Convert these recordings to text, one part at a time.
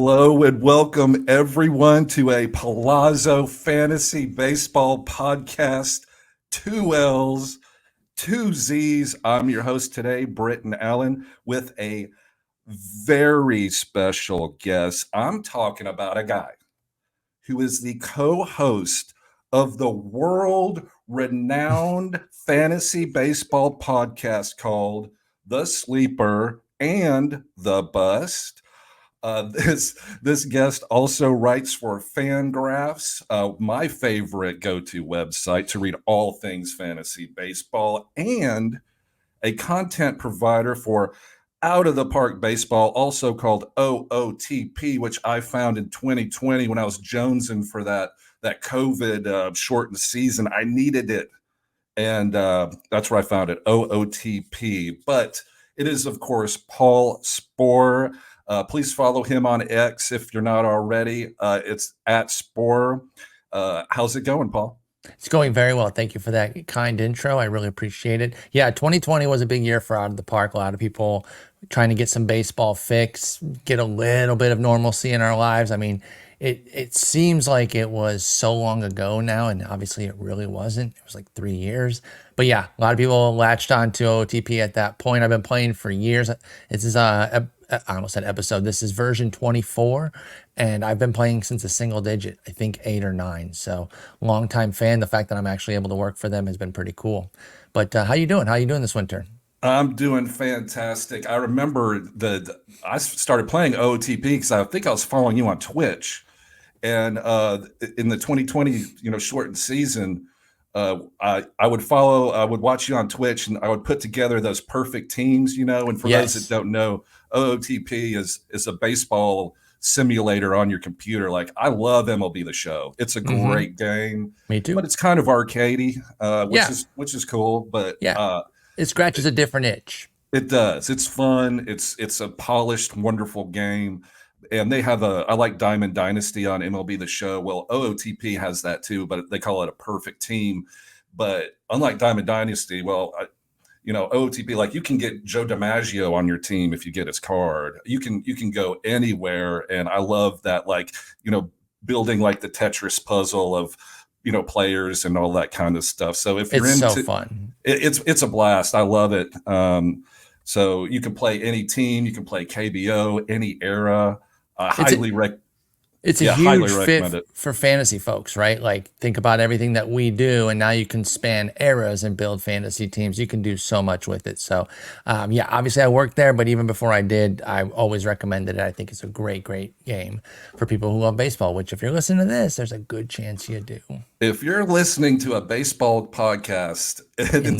Hello and welcome everyone to a Palazzo Fantasy Baseball podcast. Two L's, two Z's. I'm your host today, Britton Allan, with a very special guest. I'm talking about a guy who is the co-host of the world-renowned fantasy baseball podcast called The Sleeper and The Bust. This guest also writes for Fangraphs, my favorite go-to website to read all things fantasy baseball, and a content provider for Out of the Park Baseball, also called OOTP, which I found in 2020 when I was jonesing for that COVID shortened season. I needed it, and that's where I found it, OOTP. But it is, of course, Paul Sporer. Please follow him on X if you're not already. It's at Sporer. How's it going, Paul? It's going very well. Thank you for that kind intro. I really appreciate it. Yeah, 2020 was a big year for Out of the Park. A lot of people trying to get some baseball fix, get a little bit of normalcy in our lives. I mean, it seems like it was so long ago now, and obviously it really wasn't. It was like 3 years. But yeah, a lot of people latched on to OTP at that point. I've been playing for years. This is I almost said episode. This is version 24, and I've been playing since a single digit, I think 8 or 9. So longtime fan. The fact that I'm actually able to work for them has been pretty cool. But how you doing? How you doing this winter? I'm doing fantastic. I remember I started playing OOTP because I think I was following you on Twitch, and in the 2020 shortened season, I would watch you on Twitch, and I would put together those perfect teams, and for those that don't know, OOTP is a baseball simulator on your computer. Like, I love MLB The Show. It's a great game. Me too. But it's kind of arcadey, which is cool. But it scratches a different itch. It does. It's fun. It's a polished, wonderful game. And they have I like Diamond Dynasty on MLB The Show. Well, OOTP has that too, but they call it a perfect team. But unlike Diamond Dynasty, OOTP, like, you can get Joe DiMaggio on your team if you get his card. You can go anywhere, and I love that, building like the Tetris puzzle of players and all that kind of stuff. So if you're into, so fun. It's a blast. I love it. So you can play any team, you can play KBO, any era. It's a huge fit for fantasy folks, right? Like, think about everything that we do, and now you can span eras and build fantasy teams. You can do so much with it. So, obviously I worked there, but even before I did, I always recommended it. I think it's a great, great game for people who love baseball, which, if you're listening to this, there's a good chance you do. If you're listening to a baseball podcast in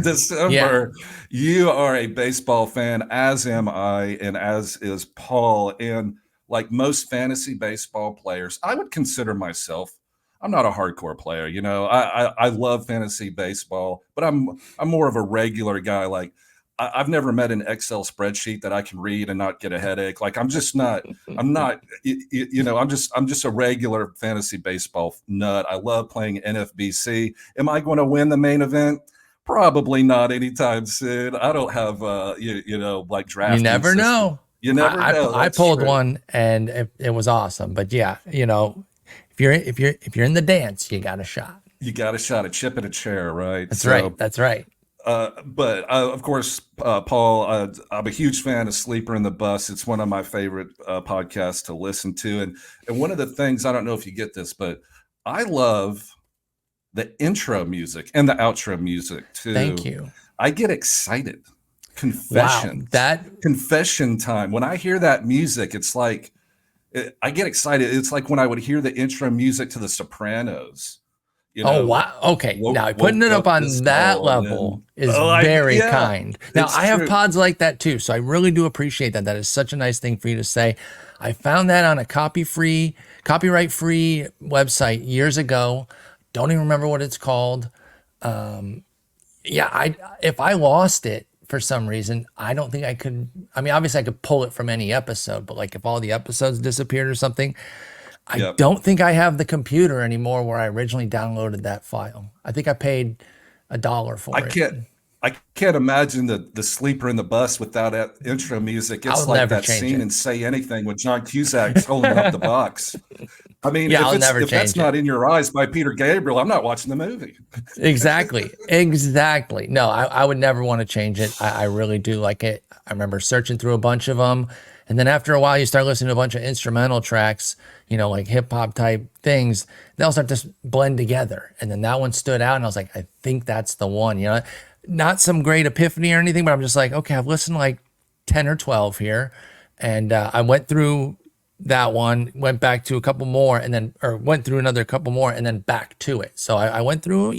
December, you are a baseball fan, as am I, and as is Paul. And like most fantasy baseball players, I would consider myself, I'm not a hardcore player. I love fantasy baseball, but I'm more of a regular guy. Like, I've never met an Excel spreadsheet that I can read and not get a headache. Like, I'm just a regular fantasy baseball nut. I love playing NFBC. Am I going to win the main event? Probably not anytime soon. I don't have like drafting. You never know. You never know. I pulled one, and it was awesome. But yeah, if you're in the dance, you got a shot. You got a shot, a chip and a chair, right? That's right. That's right. But of course, Paul, I'm a huge fan of Sleeper and the Bus. It's one of my favorite podcasts to listen to. And one of the things, I don't know if you get this, but I love the intro music and the outro music too. Thank you. I get excited. Confession. Wow, confession time. When I hear that music, it's like I get excited. It's like when I would hear the intro music to The Sopranos. Oh, wow. Okay. Now, putting it up on that level is very kind. Now, I have pods like that too, so I really do appreciate that. That is such a nice thing for you to say. I found that on a copyright-free website years ago. Don't even remember what it's called. If I lost it for some reason, I don't think I could. I mean, obviously I could pull it from any episode, but like, if all the episodes disappeared or something, I don't think I have the computer anymore where I originally downloaded that file. I think I paid $1 for it. I can't imagine the sleeper in the bus without that intro music. I'll It's like never that change scene it. in Say Anything with John Cusack's holding up the box. I mean, Yeah, I'll never if that's change it. not In Your Eyes by Peter Gabriel, I'm not watching the movie. Exactly. Exactly. No, I would never want to change it. I really do like it. I remember searching through a bunch of them. And then after a while, you start listening to a bunch of instrumental tracks, like hip hop type things. They'll start to blend together. And then that one stood out. And I was like, I think that's the one. Not some great epiphany or anything, but I'm just like, okay, I've listened to like 10 or 12 here. And I went through that one, went back to a couple more, and then, or went through another couple more, and then back to it. So I went through,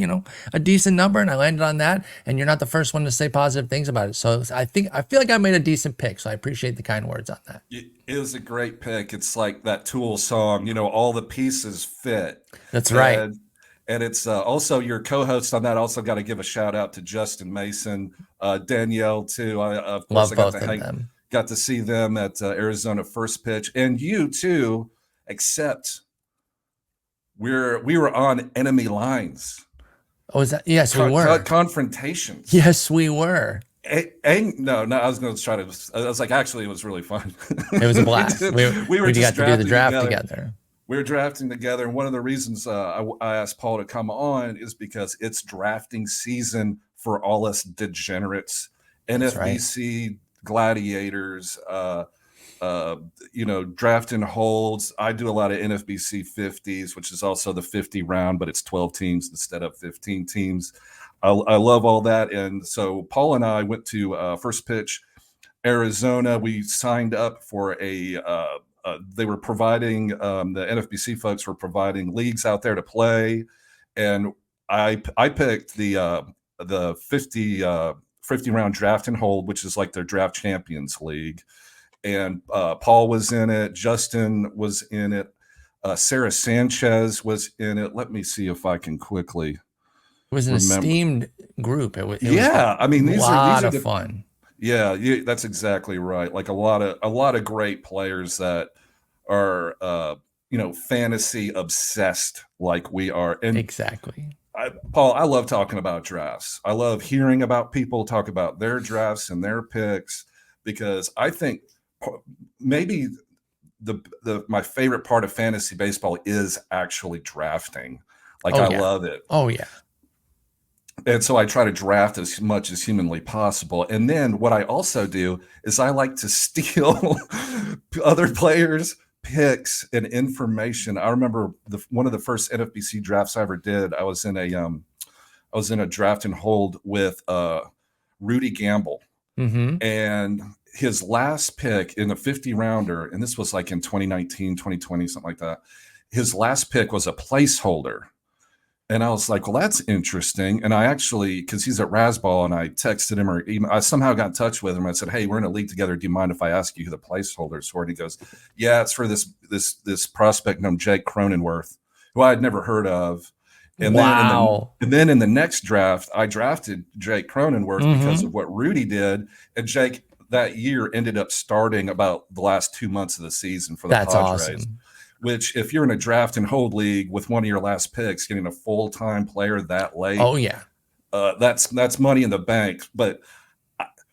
a decent number, and I landed on that. And you're not the first one to say positive things about it. So I feel like I made a decent pick. So I appreciate the kind words on that. It was a great pick. It's like that Tool song, all the pieces fit. That's right. And it's also your co-host on that. Also got to give a shout out to Justin Mason, Danielle too. Of course, Love I got both to of them. see them at Arizona First Pitch, and you too. Except we were on enemy lines, Oh, is that? Yes, we were. confrontations. Yes, we were. No, I was going to try to. I was like, actually, it was really fun. It was a blast. We were We just got to do the drafting draft together. together. We were drafting together, and one of the reasons I asked Paul to come on is because it's drafting season for all us degenerates, That's right. NFBC gladiators. Drafting holds. I do a lot of NFBC 50s, which is also the 50 round, but it's 12 teams instead of 15 teams. I love all that. And so Paul and I went to First Pitch, Arizona. We signed up for they were providing, the NFBC folks were providing leagues out there to play. And I picked the 50 round draft and hold, which is like their draft champions league. And Paul was in it. Justin was in it. Sarah Sanchez was in it. Let me see if I can quickly It was an remember. esteemed group. It was Yeah, I mean a these lot are of the fun. yeah, that's exactly right. Like a lot of great players that are fantasy obsessed like we are. And Exactly. Paul, I love talking about drafts. I love hearing about people talk about their drafts and their picks because I think maybe the my favorite part of fantasy baseball is actually drafting. Like Oh I yeah. love it. Oh yeah. And so I try to draft as much as humanly possible. And then what I also do is I like to steal other players' picks and information. I remember one of the first NFBC drafts I ever did. I was in a draft and hold with Rudy Gamble, Mm-hmm. and his last pick in the 50 rounder, and this was like in 2019, 2020, something like that. His last pick was a placeholder. And I was like, well, that's interesting. And I actually, because he's at Rasball, and I texted him or I somehow got in touch with him. I said, hey, we're in a league together. Do you mind if I ask you who the placeholder is for? And he goes, yeah, it's for this prospect named Jake Cronenworth, who I had never heard of. And then Wow. in the next draft, I drafted Jake Cronenworth because Mm-hmm. of what Rudy did. And Jake that year ended up starting about the last 2 months of the season for the That's Padres, awesome. which if you're in a draft and hold league with one of your last picks, getting a full-time player that late, Oh yeah. that's money in the bank. But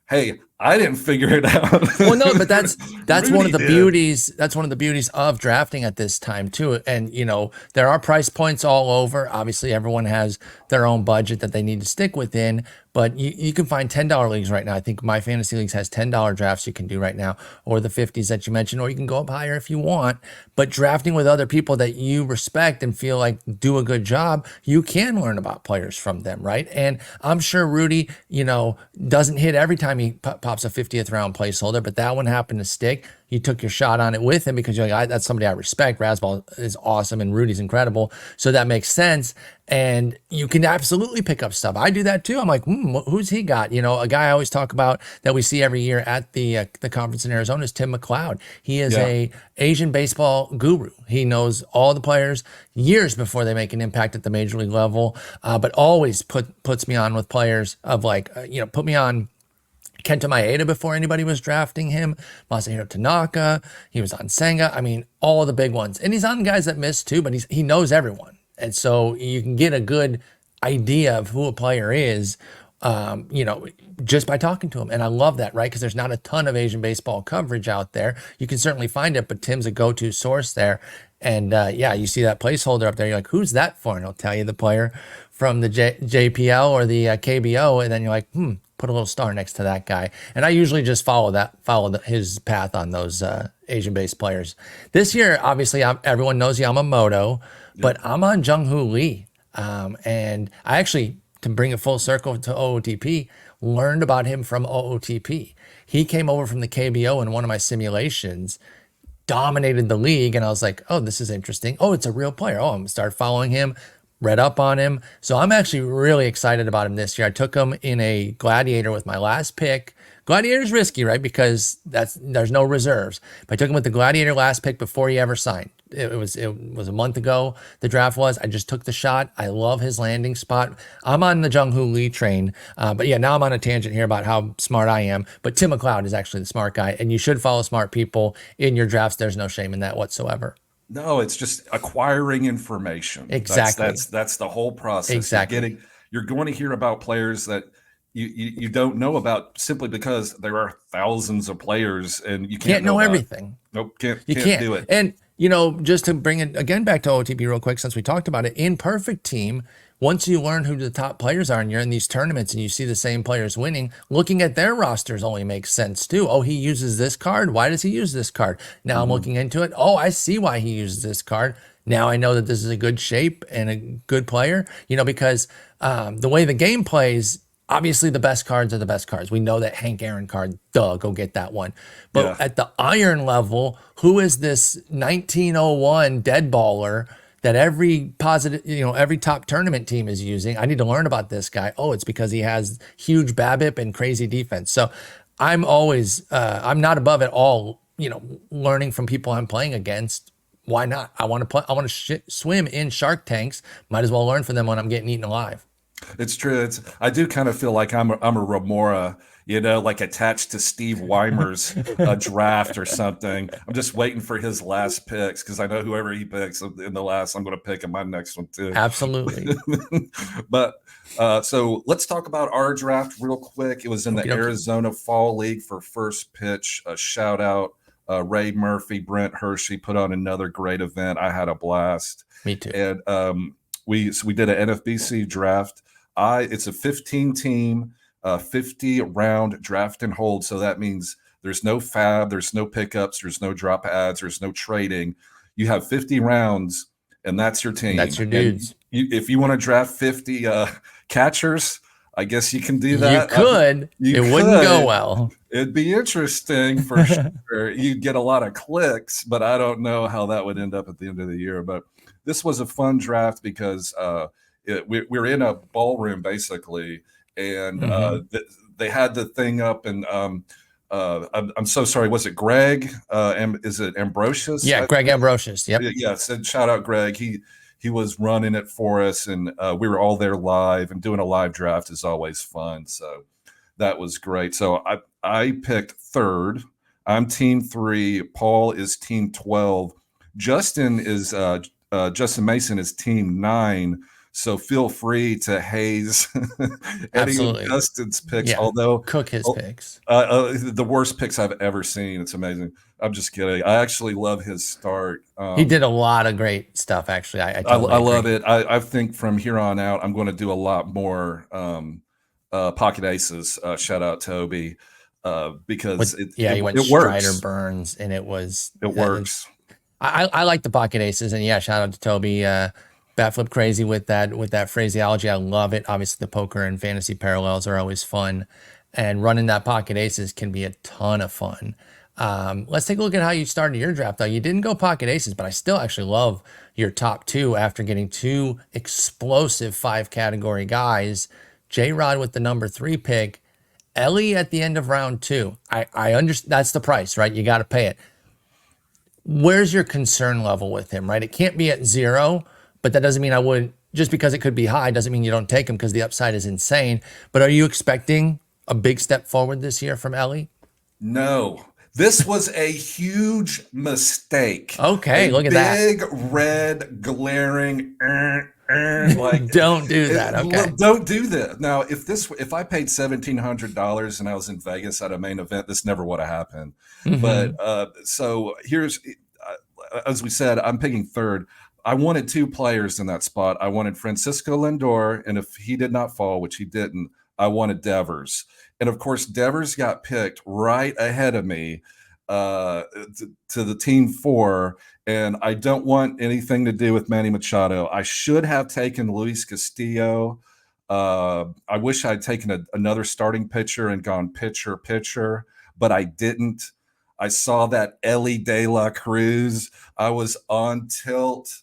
hey, I didn't figure it out. Well, no, but that's one of Rudy the did. beauties. That's one of the beauties of drafting at this time too. And there are price points all over. Obviously, everyone has their own budget that they need to stick within. But you can find $10 leagues right now. I think My Fantasy Leagues has $10 drafts you can do right now, or the 50s that you mentioned, or you can go up higher if you want. But drafting with other people that you respect and feel like do a good job, you can learn about players from them, right? And I'm sure Rudy, doesn't hit every time he pops a 50th round placeholder, but that one happened to stick. You took your shot on it with him because you're like, that's somebody I respect. Rasball is awesome and Rudy's incredible. So that makes sense. And you can absolutely pick up stuff. I do that too. I'm like, who's he got? A guy I always talk about that we see every year at the conference in Arizona is Tim McLeod. He is Yeah. a Asian baseball guru. He knows all the players years before they make an impact at the major league level, but always puts me on with players of like, put me on Kenta Maeda before anybody was drafting him, Masahiro Tanaka, he was on Senga. I mean, all of the big ones. And he's on guys that miss too, but he knows everyone. And so you can get a good idea of who a player is just by talking to him. And I love that, right? Because there's not a ton of Asian baseball coverage out there. You can certainly find it, but Tim's a go-to source there. And you see that placeholder up there. You're like, who's that for? And he'll tell you the player from the JPL or the KBO. And then you're like, put a little star next to that guy. And I usually just follow his path on those Asian-based players. This year, obviously, everyone knows Yamamoto, but I'm on Jung-Hoo Lee. And I actually, to bring it full circle to OOTP, learned about him from OOTP. He came over from the KBO in one of my simulations, dominated the league, and I was like, oh, this is interesting. Oh, it's a real player. Oh, I'm gonna start following him, read up on him. So I'm actually really excited about him this year. I took him in a Gladiator with my last pick. Gladiator's risky, right? Because there's no reserves. But I took him with the Gladiator last pick before he ever signed. It was a month ago, the draft was. I just took the shot. I love his landing spot. I'm on the Jung-Hoo Lee train. But yeah, now I'm on a tangent here about how smart I am. But Tim McLeod is actually the smart guy. And you should follow smart people in your drafts. There's no shame in that whatsoever. No, it's just acquiring information. Exactly. That's the whole process. Exactly. You're going to hear about players that you don't know about simply because there are thousands of players and you can't know everything. Nope, can't do it. And just to bring it again back to OTP real quick, since we talked about it, in Perfect Team, once you learn who the top players are and you're in these tournaments and you see the same players winning, looking at their rosters only makes sense too. Oh, he uses this card. Why does he use this card? Now I'm looking into it. Oh, I see why he uses this card. Now I know that this is a good shape and a good player, because the way the game plays, obviously the best cards are the best cards. We know that Hank Aaron card, go get that one. But at the iron level, who is this 1901 dead baller that every top tournament team is using? I need to learn about this guy. Oh, it's because he has huge BABIP and crazy defense. So I'm always, I'm not above at all, learning from people I'm playing against. Why not? I want to swim in Shark Tanks. Might as well learn from them when I'm getting eaten alive. It's true. I do kind of feel like I'm a Remora, like attached to Steve Weimer's draft or something. I'm just waiting for his last picks because I know whoever he picks in the last, I'm going to pick in my next one too. Absolutely. But so let's talk about our draft real quick. It was in the Arizona Fall League for first pitch. Shout out Ray Murphy, Brent Hershey put on another great event. I had a blast. Me too. And we did an NFBC draft. It's a 15-team, 50-round draft and hold. So that means there's no fab, there's no pickups, there's no drop ads, there's no trading. You have 50 rounds, and that's your team. That's your dudes. If you want to draft 50 catchers, I guess you can do that. You could. It wouldn't go well. It'd be interesting for sure. You'd get a lot of clicks, but I don't know how that would end up at the end of the year. But this was a fun draft because we're in a ballroom basically, and they had the thing up, and I'm so sorry. Was it Greg? Is it Ambrosius? Yeah, Greg Ambrosius. Yep. Yeah. Said shout out Greg. He was running it for us, and we were all there live. And doing a live draft is always fun. So that was great. So I picked third. I'm team 3. Paul is team 12. Justin Mason is team 9. So feel free to haze any of Justin's picks. Yeah, although cook his picks. The worst picks I've ever seen. It's amazing. I'm just kidding. I actually love his start. He did a lot of great stuff. Actually, I love it. I think from here on out, I'm going to do a lot more pocket aces. Shout out Toby because he went Strider Burns, and it works. I like the pocket aces, and shout out to Toby. Bat flip crazy with that phraseology. I love it. Obviously, the poker and fantasy parallels are always fun, and running that pocket aces can be a ton of fun. Let's take a look at how you started your draft, though. You didn't go pocket aces, but I still actually love your top 2 after getting 2 explosive 5-category guys. J-Rod with the number 3 pick, Ellie at the end of round 2. I understand that's the price, right? You got to pay it. Where's your concern level with him, right? It can't be at 0. But that doesn't mean I wouldn't, just because it could be high, doesn't mean you don't take him because the upside is insane. But are you expecting a big step forward this year from Ellie? No. This was a huge mistake. Okay, look at that. Big, red, glaring like Don't do that. Okay. don't do that. Now, if I paid $1,700 and I was in Vegas at a main event, this never would have happened. But Hmm. so here's, as we said, I'm picking third. I wanted two players in that spot. I wanted Francisco Lindor, and if he did not fall, which he didn't, I wanted Devers. And of course, Devers got picked right ahead of me to the team four. And I don't want anything to do with Manny Machado. I should have taken Luis Castillo. I wish I'd taken another starting pitcher and gone pitcher, but I didn't. I saw that Ellie De La Cruz. I was on tilt.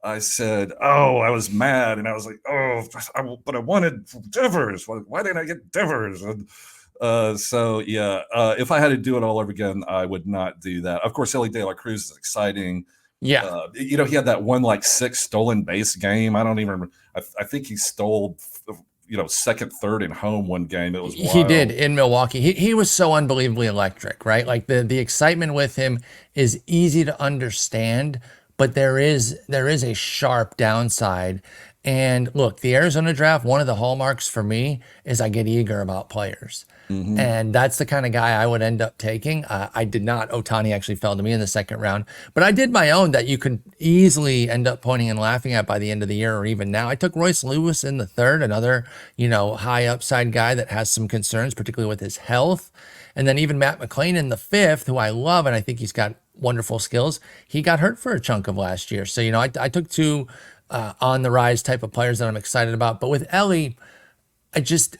I said, "Oh, I was mad," and I was like, "Oh, but I wanted Devers. Why didn't I get Devers?" And, so yeah, if I had to do it all over again, I would not do that. Of course, Ellie De La Cruz is exciting. Yeah. He had that one like 6 stolen base game. I don't even remember. I think he stole, second, third, and home one game. It was He did wild. in Milwaukee. He was so unbelievably electric, right? Like the excitement with him is easy to understand, but there is a sharp downside. And look, the Arizona draft, one of the hallmarks for me is I get eager about players. Hmm. And that's the kind of guy I would end up taking. I did not. Otani actually fell to me in the second round, but I did my own that you could easily end up pointing and laughing at by the end of the year or even now. I took Royce Lewis in the third, another, high upside guy that has some concerns, particularly with his health. And then even Matt McClain in the fifth, who I love, and I think he's got wonderful skills. He got hurt for a chunk of last year. So, I took two on the rise type of players that I'm excited about. But with Ellie, I just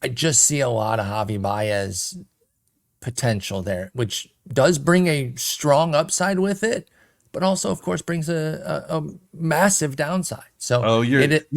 I just see a lot of Javi Baez potential there, which does bring a strong upside with it, but also, of course, brings a massive downside. So Oh, it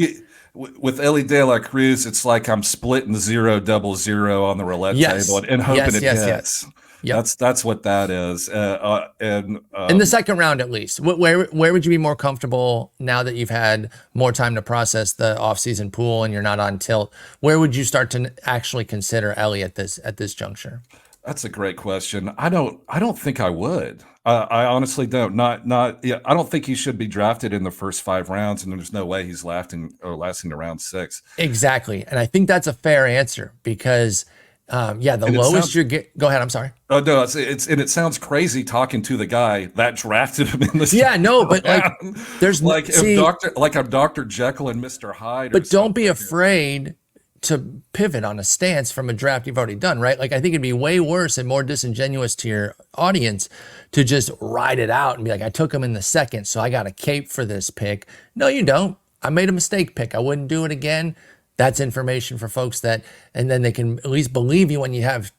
with Ellie De La Cruz, it's like I'm splitting 0 0 0 on the roulette table yes, and hoping yes, it yes, yes. hits. Yep. That's what that is. And In the second round, at least, where would you be more comfortable now that you've had more time to process the offseason pool and you're not on tilt? Where would you start to actually consider Ellie at this juncture? That's a great question. I don't think I would. I honestly don't. Not. Yeah. I don't think he should be drafted in the first 5 rounds, and there's no way he's lasting to round 6. Exactly, and I think that's a fair answer because, yeah, the And it lowest sounds. you're get. Go ahead. I'm sorry. Oh no, and it sounds crazy talking to the guy that drafted him in the Yeah, second no, but like, round. there's Like if see, I'm Doctor Jekyll and Mister Hyde or but don't be something here. afraid to pivot on a stance from a draft you've already done, right? Like, I think it'd be way worse and more disingenuous to your audience to just ride it out and be like, I took him in the second, so I got a cape for this pick. No, you don't. I made a mistake pick. I wouldn't do it again. That's information for folks and then they can at least believe you when you have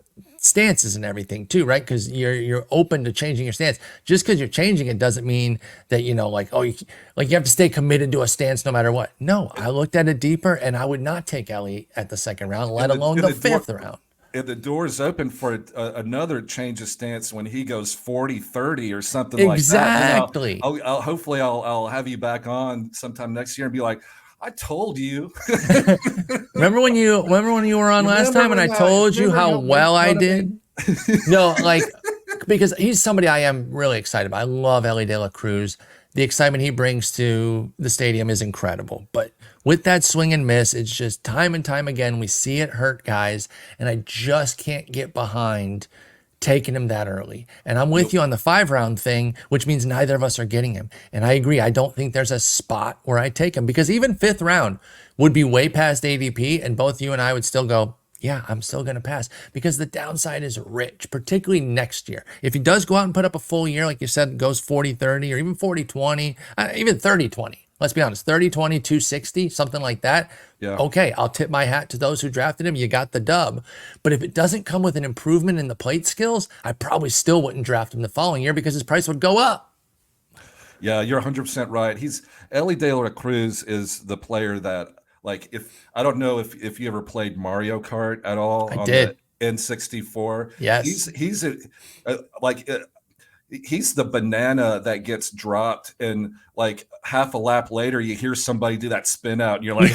stances and everything too, right? Because you're open to changing your stance. Just because you're changing it doesn't mean that like, oh, like you have to stay committed to a stance no matter what. No, I looked at it deeper, and I would not take Ellie at the second round, let And the alone and the the door fifth round. and the door's open for another change of stance when he goes 40-30 or something like that. Then Exactly. I'll hopefully I'll have you back on sometime next year and be like, I told you. Remember when you were on last time and I told you Remember how y'all made well I fun of me? did? No, like, because he's somebody I am really excited about. I love Ellie De La Cruz. The excitement he brings to the stadium is incredible. But with that swing and miss, it's just time and time again we see it hurt guys, and I just can't get behind taking him that early. And I'm with Yep. you on the 5 round thing, which means neither of us are getting him. And I agree. I don't think there's a spot where I take him because even fifth round would be way past ADP, and both you and I would still go, yeah, I'm still going to pass because the downside is rich, particularly next year. If he does go out and put up a full year, like you said, goes 40-30 or even 40-20, even 30-20. Let's be honest, 30-20, 260, something like that. Yeah. Okay, I'll tip my hat to those who drafted him. You got the dub. But if it doesn't come with an improvement in the plate skills, I probably still wouldn't draft him the following year because his price would go up. Yeah, you're 100% right. He's Ellie De La Cruz is the player that, like, if I don't know if you ever played Mario Kart at all I on the did. N64. Yes. Like he's the banana that gets dropped, and like half a lap later you hear somebody do that spin out and you're like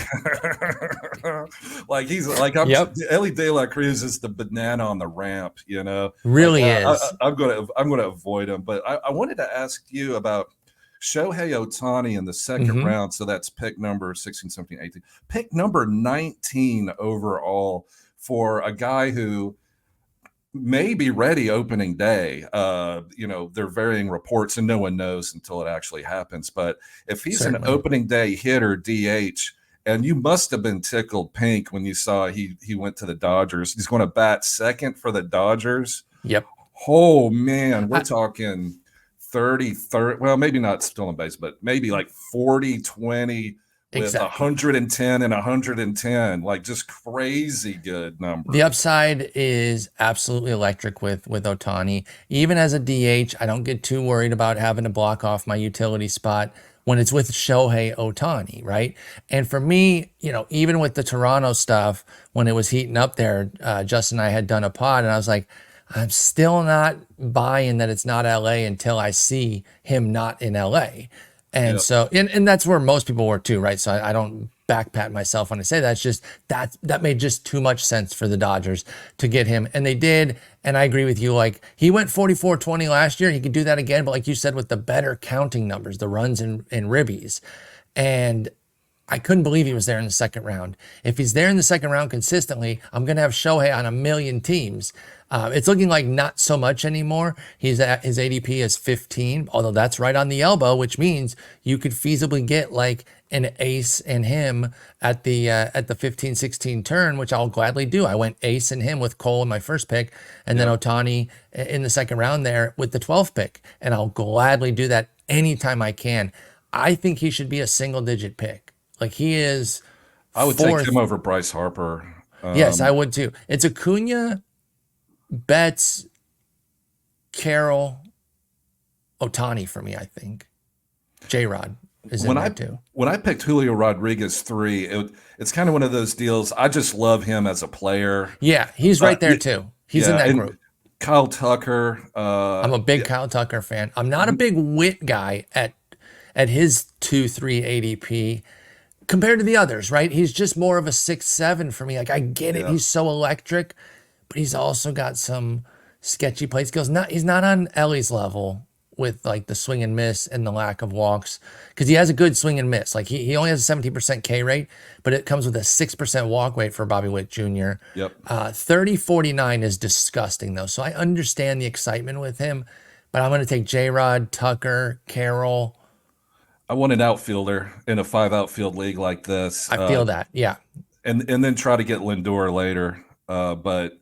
like he's like I'm Yep. Ellie De La Cruz is the banana on the ramp. Like Really is. I'm gonna avoid him. But I wanted to ask you about Shohei Ohtani in the second Hmm. round. So that's pick number 16, 17, 18. Pick number 19 overall for a guy who may be ready opening day. There are varying reports and no one knows until it actually happens. But if he's an Certainly. opening day hitter, DH, and you must have been tickled pink when you saw he went to the Dodgers. He's going to bat second for the Dodgers. Yep. Oh man, we're I, talking 30, well, maybe not stolen base, but maybe like 40-20 with exactly. 110 and 110, like just crazy good The numbers. upside is absolutely electric with Ohtani. Even as a DH, I don't get too worried about having to block off my utility spot when it's with Shohei Ohtani, right? And for me, even with the Toronto stuff, when it was heating up there, Justin and I had done a pod, and I was like, I'm still not buying that it's not LA until I see him not in LA. And Yep. so, and that's where most people were too, right? So I don't back pat myself when I say that. It's just that made just too much sense for the Dodgers to get him. And they did. And I agree with you. Like he went 44-20 last year. He could do that again. But like you said, with the better counting numbers, the runs and ribbies. And I couldn't believe he was there in the second round. If he's there in the second round consistently, I'm going to have Shohei on a million teams. It's looking like not so much anymore. He's at his ADP is 15, although that's right on the elbow, which means you could feasibly get like an ace and him at the 15-16 turn, which I'll gladly do. I went ace and him with Cole in my first pick, and then Yep. Ohtani in the second round there with the 12th pick, and I'll gladly do that anytime I can. I think he should be a single digit pick. Like he is I would take him fourth. over Bryce Harper. Yes, I would too. It's Acuna, Betts, Carroll, Ohtani for me, I think. J-Rod is in when there I too. when I picked Julio Rodriguez 3, it's kind of one of those deals. I just love him as a player. Yeah, he's right there too. He's in Yeah, that and group. Kyle Tucker. I'm a big Yeah, Kyle Tucker fan. I'm not a big Wit guy at his 2-3 ADP compared to the others, right? He's just more of a 6-7 for me. Like I get it. yeah. He's so electric, but he's also got some sketchy play skills. He's not on Ellie's level with like the swing and miss and the lack of walks because he has a good swing and miss. Like he only has a 17% K rate, but it comes with a 6% walk rate for Bobby Witt Jr. Yep. 30-49 is disgusting though. So I understand the excitement with him, but I'm going to take J-Rod, Tucker, Carroll. I want an outfielder in a 5 outfield league like this, I feel that. Yeah. and then try to get Lindor later. But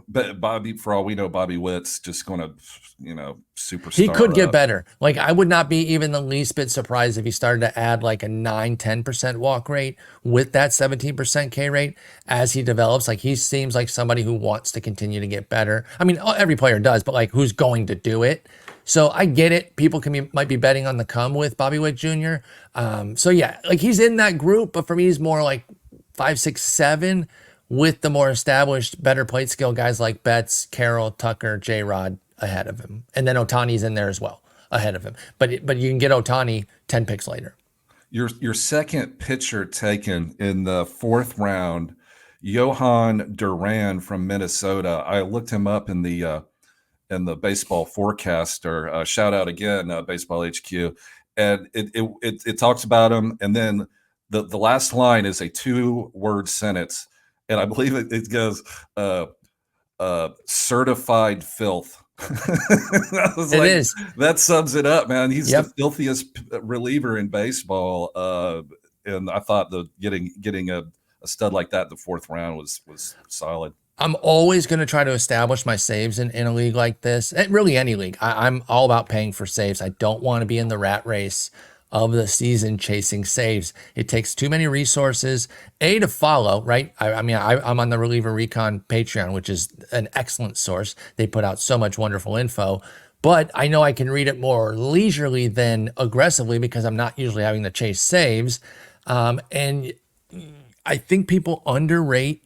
but Bobby, for all we know, Bobby Witt's just going to, He could superstar get up. better. Like I would not be even the least bit surprised if he started to add like a 9-10% walk rate with that 17% K rate as he develops. Like he seems like somebody who wants to continue to get better. I mean, every player does, but like who's going to do it? So I get it. People might be betting on the come with Bobby Witt Jr. So yeah, like he's in that group, but for me, he's more like 5, 6, 7 with the more established, better plate skill guys like Betts, Carroll, Tucker, J-Rod ahead of him. And then Otani's in there as well ahead of him. But you can get Ohtani 10 picks later. Your second pitcher taken in the fourth round, Johan Duran from Minnesota. I looked him up in the baseball forecaster. Shout out again, Baseball HQ, and it talks about him, and then the last line is a 2-word sentence, and I believe it goes certified filth. I was It like, is. that sums it up, man. He's the Yep. filthiest reliever in baseball, and I thought the getting a stud like that in the fourth round was solid. I'm always going to try to establish my saves in a league like this. And really, any league. I'm all about paying for saves. I don't want to be in the rat race of the season chasing saves. It takes too many resources, to follow, right? I'm on the Reliever Recon Patreon, which is an excellent source. They put out so much wonderful info. But I know I can read it more leisurely than aggressively because I'm not usually having to chase saves. And I think people underrate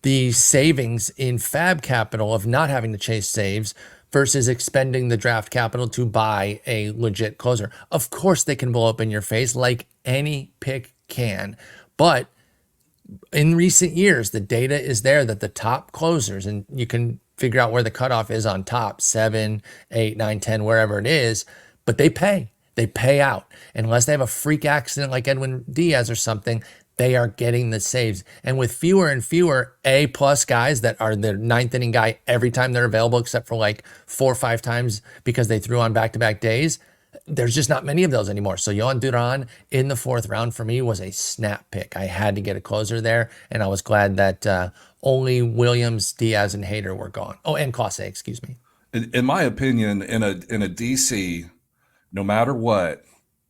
the savings in fab capital of not having to chase saves versus expending the draft capital to buy a legit closer. Of course, they can blow up in your face like any pick can. But in recent years, the data is there that the top closers, and you can figure out where the cutoff is on top 7, 8, 9, 10, wherever it is, but they pay. They pay out. Unless they have a freak accident like Edwin Diaz or something, they are getting the saves. And with fewer and fewer A plus guys that are the ninth inning guy every time they're available, except for like 4 or 5 times because they threw on back-to-back days, there's just not many of those anymore. So Yohan Duran in the 4th round for me was a snap pick. I had to get a closer there, and I was glad that only Williams, Diaz, and Hader were gone. Oh, and Clase, excuse me. In my opinion, in a DC, no matter what,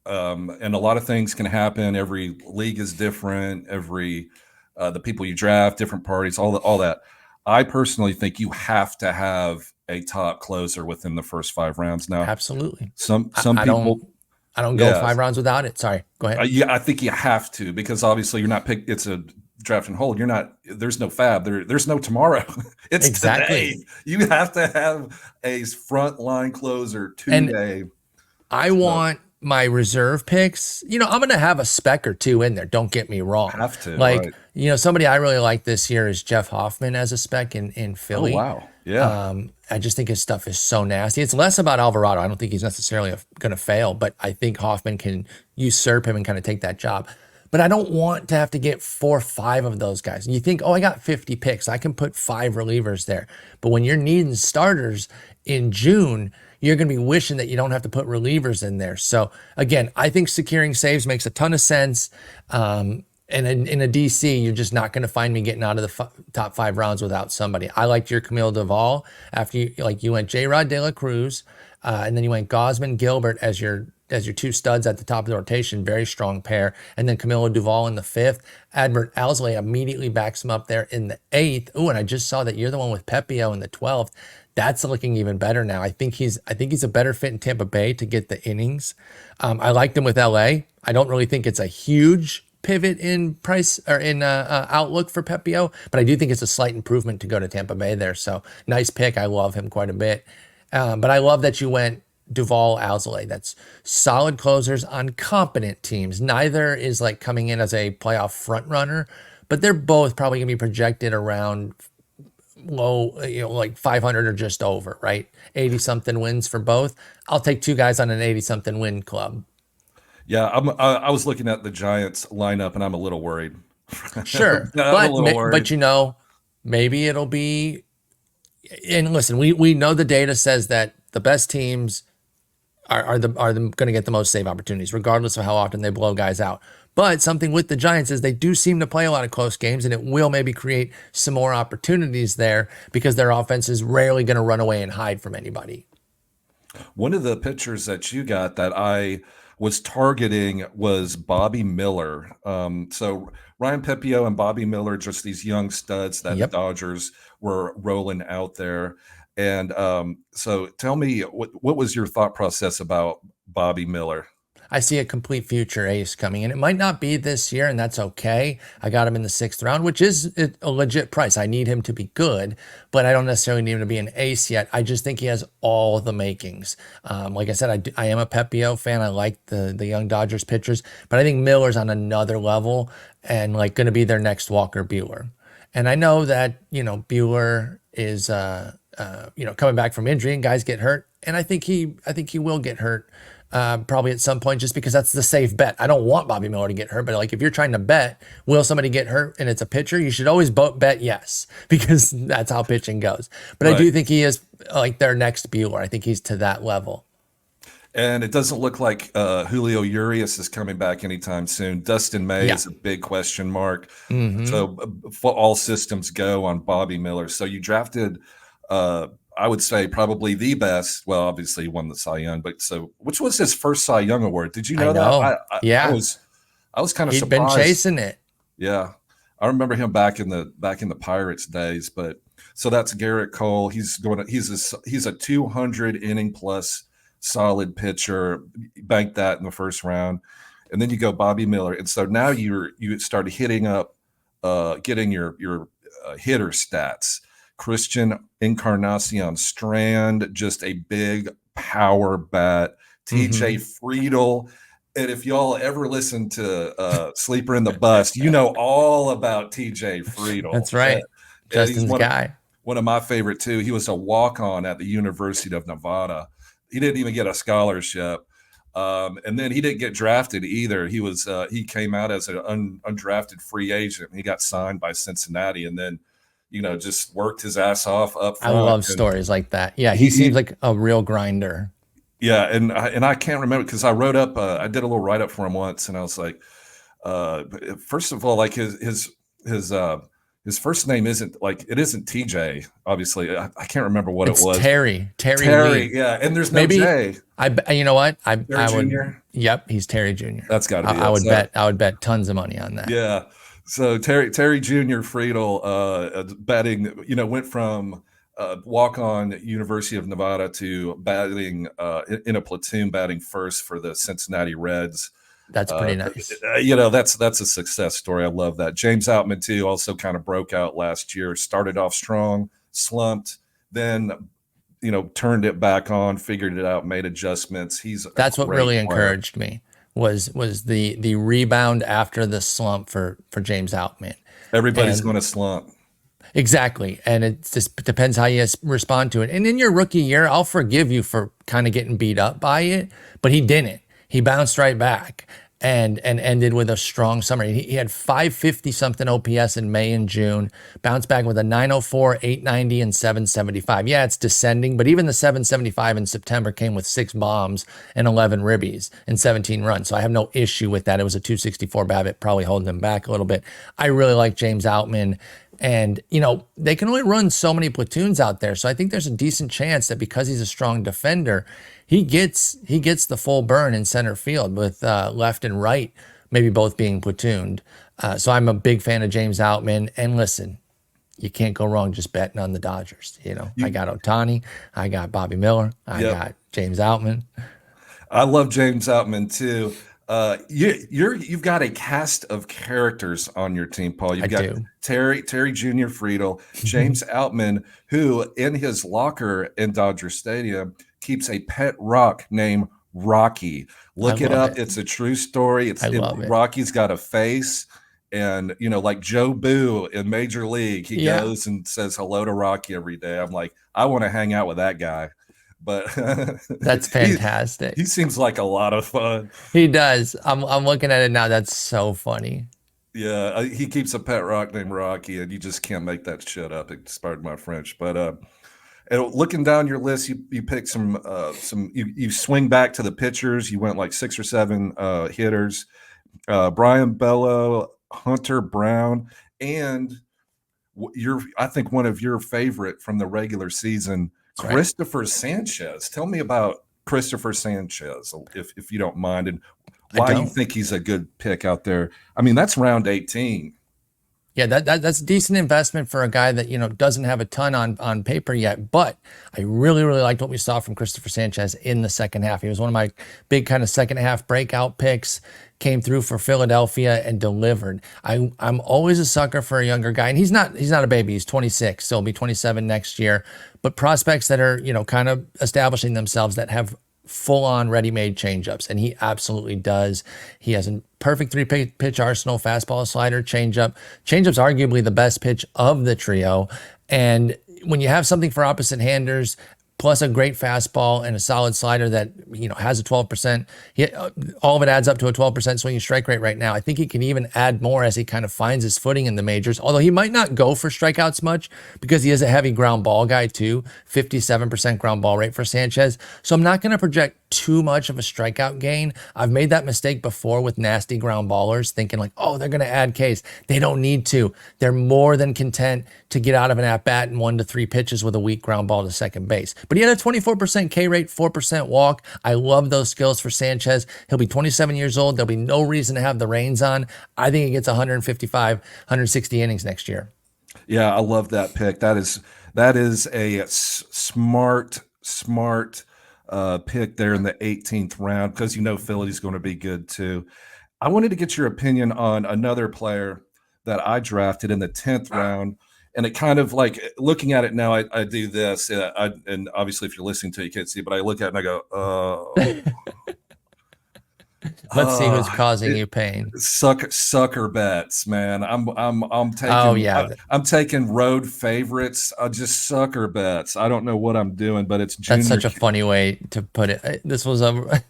and a lot of things can happen. Every league is different. Every the people you draft, different parties, all that. I personally think you have to have a top closer within the first 5 rounds. Now, Absolutely. some I people, don't go yes, 5 rounds without it. Sorry, go ahead. yeah, I think you have to, because obviously you're not pick. It's a draft and hold. You're not. There's no fab. There's no tomorrow. It's today. Exactly. You have to have a front line closer And today. I So want my reserve picks. I'm going to have a spec or two in there. Don't get me wrong. have to, Like, right? somebody I really like this year is Jeff Hoffman as a spec in Oh Philly. wow, yeah. I just think his stuff is so nasty. It's less about Alvarado. I don't think he's necessarily going to fail, but I think Hoffman can usurp him and kind of take that job. But I don't want to have to get 4 or 5 of those guys. And you think, oh, I got 50 picks. I can put 5 relievers there. But when you're needing starters in June, you're going to be wishing that you don't have to put relievers in there. So again, I think securing saves makes a ton of sense. And in a DC, you're just not going to find me getting out of the top 5 rounds without somebody. I liked your Camille Duvall after you went J-Rod De La Cruz, and then you went Gosman Gilbert as your 2 studs at the top of the rotation. Very strong pair. And then Camilo Duvall in the 5th. Adbert Alzolay immediately backs him up there in the 8th. Oh, and I just saw that you're the one with Pepio in the 12th. That's looking even better now. I think he's a better fit in Tampa Bay to get the innings. I liked him with LA. I don't really think it's a huge pivot in price or in outlook for Pepio, but I do think it's a slight improvement to go to Tampa Bay there. So nice pick. I love him quite a bit. But I love that you went Duvall, Alzolay. That's solid closers on competent teams. Neither is like coming in as a playoff front runner, but they're both probably gonna be projected around low, like 500 or just over, right? 80 something wins for both. I'll take 2 guys on an 80 something win club. Yeah, I was looking at the Giants lineup, and I'm a little worried. Sure, I'm a little worried. maybe it'll be. And listen, we know the data says that the best teams are going to get the most save opportunities, regardless of how often they blow guys out. But something with the Giants is they do seem to play a lot of close games, and it will maybe create some more opportunities there because their offense is rarely going to run away and hide from anybody. One of the pitchers that you got that I was targeting was Bobby Miller. So Ryan Pepio and Bobby Miller, just these young studs that the Yep. Dodgers were rolling out there. And so tell me, what was your thought process about Bobby Miller? I see a complete future ace coming in. It might not be this year, and that's okay. I got him in the 6th round, which is a legit price. I need him to be good, but I don't necessarily need him to be an ace yet. I just think he has all the makings. Like I said, I am a Pepio fan. I like the young Dodgers pitchers, but I think Miller's on another level and like going to be their next Walker Buehler. And I know that, Buehler is, coming back from injury and guys get hurt. And I think he will get hurt. Probably at some point, just because that's the safe bet. I don't want Bobby Miller to get hurt, but like if you're trying to bet, will somebody get hurt and it's a pitcher, you should always bet yes, because that's how pitching goes. But I do think he is like their next Buehler. I think he's to that level. And it doesn't look like Julio Urias is coming back anytime soon. Dustin May is a big question mark. So for all systems go on Bobby Miller. So you drafted I would say probably the best. Well, obviously he won the Cy Young, but so which was his first Cy Young award? Did you know, I know. that? I was kind of He'd surprised. been chasing it. Yeah, I remember him back in the Pirates days. But so that's Garrett Cole. He's a 200 inning plus solid pitcher. Banked that in the first round, and then you go Bobby Miller, and so now you started hitting up, getting your hitter stats. Christian Encarnacion Strand, just a big power bat. TJ Friedel. And if y'all ever listen to Sleeper in the Bust, you know all about TJ Friedel. That's right. Justin's guy. One of my favorite too. He was a walk-on at the University of Nevada. He didn't even get a scholarship. And then he didn't get drafted either. He came out as an undrafted free agent. He got signed by Cincinnati, and then just worked his ass off up I front. love And stories like that. Yeah, he seems he like a real grinder. yeah, and I can't remember because I wrote up. I did a little write up for him once, and I was like, first of all, like his first name isn't TJ. Obviously, I can't remember what it It's was. Terry Terry, Lee. yeah, and there's no Maybe J. you know what? Terry I would. Jr. Yep, he's Terry Jr. That's got to be I it. would So bet. I would bet tons of money on that. yeah, so Terry Jr. Friedel, batting, went from walk on University of Nevada to batting in a platoon, batting first for the Cincinnati Reds. That's pretty nice. That's a success story. I love that. James Outman too also kind of broke out last year. Started off strong, slumped, then turned it back on, figured it out, made adjustments. He's a That's what great really player. encouraged me was the rebound after the slump for James Outman. Everybody's And going to slump. exactly. And it just depends how you respond to it. And in your rookie year, I'll forgive you for kind of getting beat up by it, but he didn't. He bounced right back and ended with a strong summer. He had 550 something OPS in May and June, bounced back with a 904, 890, and 775. Yeah, it's descending, but even the 775 in September came with 6 bombs and 11 ribbies and 17 runs. So I have no issue with that. It was a 264 BABIP, probably holding him back a little bit. I really like James Outman. And, they can only run so many platoons out there. So I think there's a decent chance that because he's a strong defender, he gets the full burn in center field with left and right, maybe both being platooned. So I'm a big fan of James Outman. And listen, you can't go wrong just betting on the Dodgers. I got Ohtani, I got Bobby Miller, I got James Outman. I love James Outman too. You've got a cast of characters on your team, Paul. You've got Terry Jr. Friedel, James Outman, who in his locker in Dodger Stadium keeps a pet rock named Rocky. Look it up. It's a true story. Rocky's got a face. And, like Joe Boo in Major League, he goes and says hello to Rocky every day. I'm like, I want to hang out with that guy. But that's fantastic. He seems like a lot of fun. He does. I'm looking at it now. That's so funny. Yeah, he keeps a pet rock named Rocky, and you just can't make that shit up. Pardon my French, but and looking down your list, you picked some you swing back to the pitchers. You went like 6 or 7 hitters: Brian Bello, Hunter Brown, and I think one of your favorite from the regular season, Christopher Sanchez. Tell me about Christopher Sanchez, if you don't mind, and why you think he's a good pick out there. I mean, that's round 18. Yeah, that's a decent investment for a guy that, doesn't have a ton on paper yet. But I really, really liked what we saw from Christopher Sanchez in the second half. He was one of my big kind of second half breakout picks, came through for Philadelphia and delivered. I'm always a sucker for a younger guy. And he's not a baby. He's 26. So he'll be 27 next year. But prospects that are, kind of establishing themselves that have full-on ready-made changeups, and he absolutely does. He has a perfect 3-pitch arsenal: fastball, slider, changeup. Changeup's arguably the best pitch of the trio, and when you have something for opposite-handers, plus a great fastball and a solid slider that has a 12%. All of it adds up to a 12% swinging strike rate right now. I think he can even add more as he kind of finds his footing in the majors, although he might not go for strikeouts much because he is a heavy ground ball guy too. 57% ground ball rate for Sanchez. So I'm not going to project too much of a strikeout gain. I've made that mistake before with nasty ground ballers, thinking like, oh, they're going to add Ks. They don't need to. They're more than content to get out of an at-bat in 1 to 3 pitches with a weak ground ball to second base. But he had a 24% K rate, 4% walk. I love those skills for Sanchez. He'll be 27 years old. There'll be no reason to have the reins on. I think he gets 155, 160 innings next year. Yeah, I love that pick. That is a smart pick there in the 18th round because Philly's going to be good too. I wanted to get your opinion on another player that I drafted in the 10th round. And it kind of like looking at it now, I do this, and obviously if you're listening to it, you can't see it, but I look at it and I go, oh. Let's see who's causing you pain. Sucker bets, man. I'm taking. I'm taking road favorites. Just sucker bets. I don't know what I'm doing, but it's junior. That's such a funny way to put it. This was a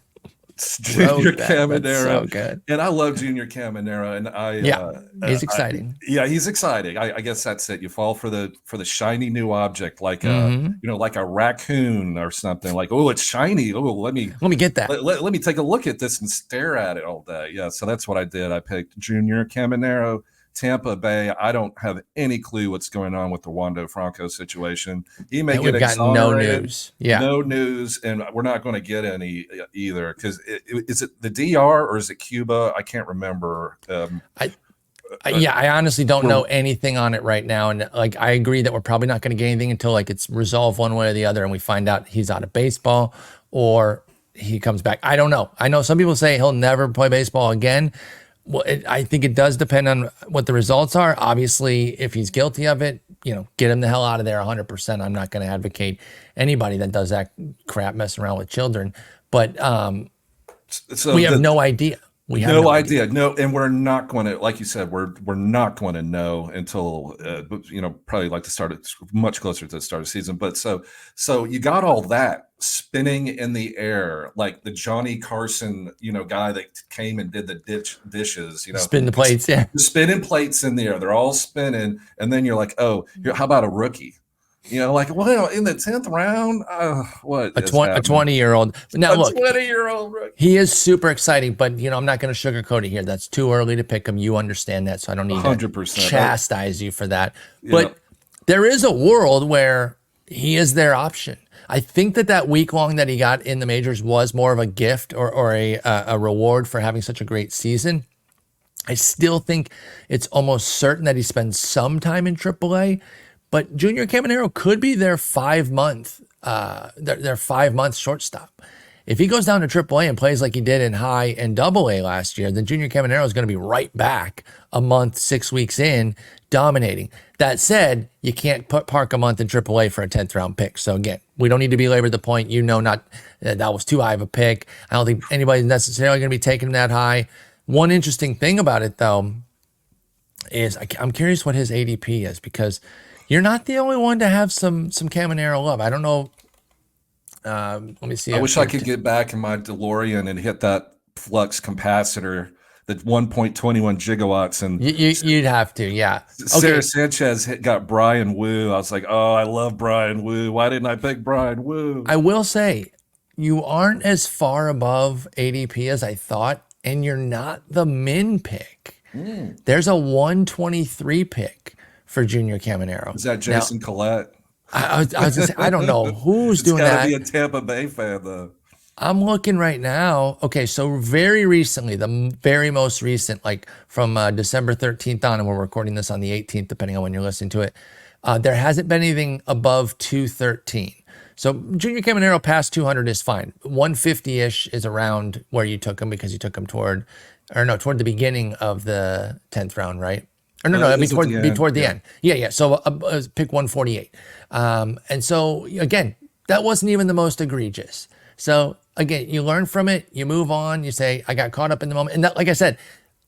It's Junior Wrote that. That's Caminero, so good. and I love Junior Caminero, and Yeah, he's exciting. yeah, he's exciting. I guess that's it. You fall for the shiny new object, like Hmm. like a raccoon or something. Like, oh, it's shiny. Oh, Let me get that. let me take a look at this and stare at it all day. Yeah, so that's what I did. I picked Junior Caminero, Tampa Bay. I don't have any clue what's going on with the Wando Franco situation. He may And get we've got no exonerated. news. Yeah. No news, and we're not going to get any either. Because is it the DR or is it Cuba? I can't remember. I, yeah, I honestly don't We're know anything on it right now. And like, I agree that we're probably not going to get anything until like it's resolved one way or the other and we find out he's out of baseball or he comes back. I don't know. I know some people say he'll never play baseball again. Well, I think it does depend on what the results are. Obviously, if he's guilty of it, get him the hell out of there 100%. I'm not going to advocate anybody that does that crap messing around with children. But so we have no idea. We have no idea. No, and we're not going to, like you said, we're not going to know until probably like the start of much closer to the start of the season. But so you got all that spinning in the air, like the Johnny Carson, guy that came and did the dishes, Spin the plates, yeah. The spinning plates in the air, they're all spinning, and then you're like, oh, how about a rookie? Like, well, in the 10th round, what a 20-year-old. Now, look, 20-year-old rookie. He is super exciting, but I'm not going to sugarcoat it here. That's too early to pick him. You understand that, so I don't need 100%. To chastise you for that. But there is a world where he is their option. I think that week long that he got in the majors was more of a gift or a reward for having such a great season. I still think it's almost certain that he spends some time in AAA. But Junior Caminero could be their 5-month, their 5-month shortstop. If he goes down to AAA and plays like he did in high and AA last year, then Junior Caminero is going to be right back a month, 6 weeks in, dominating. That said, you can't park a month in AAA for a 10th round pick. So again, we don't need to belabor the point. Not that was too high of a pick. I don't think anybody's necessarily going to be taking him that high. One interesting thing about it, though, is I'm curious what his ADP is because you're not the only one to have some Caminero love. I don't know. Let me see. I wish I could get back in my DeLorean and hit that flux capacitor, the 1.21 gigawatts. And you'd have to, yeah. Sarah Sanchez got Brian Wu. I was like, oh, I love Brian Wu. Why didn't I pick Brian Wu? I will say, you aren't as far above ADP as I thought, and you're not the min pick. There's a 123 pick for Junior Caminero. Is that Jason Collette? I was gonna say, I don't know who's doing that. It's gotta be a Tampa Bay fan, though. I'm looking right now. Okay, so very recently, the very most recent, like from December 13th on, and we're recording this on the 18th, depending on when you're listening to it, there hasn't been anything above 213. So Junior Caminero past 200 is fine. 150-ish is around where you took him because you took him toward the beginning of the 10th round, right? Or no, it'd be toward the end. Yeah. So pick 148. And so again, that wasn't even the most egregious. So again, you learn from it, you move on, you say, I got caught up in the moment. And that, like I said,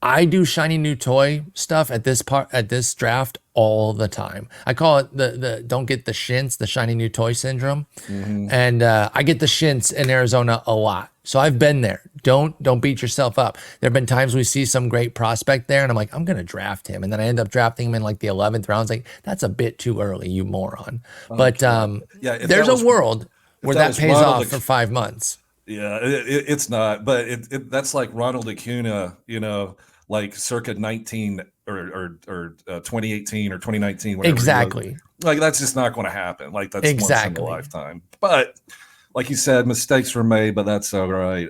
I do shiny new toy stuff at this draft all the time. I call it the don't get the shins, the shiny new toy syndrome. Mm-hmm. And I get the shins in Arizona a lot. So I've been there. Don't beat yourself up. There have been times we see some great prospect there and I'm like, I'm going to draft him. And then I end up drafting him in like the 11th round. It's like, that's a bit too early, you moron. But there's a world where that pays off for 5 months. Yeah, it's not, but that's like Ronald Acuna, like circa 19 or 2018 or 2019. Exactly. Like that's just not going to happen. Like that's once in a lifetime. But like you said, mistakes were made, but that's all right.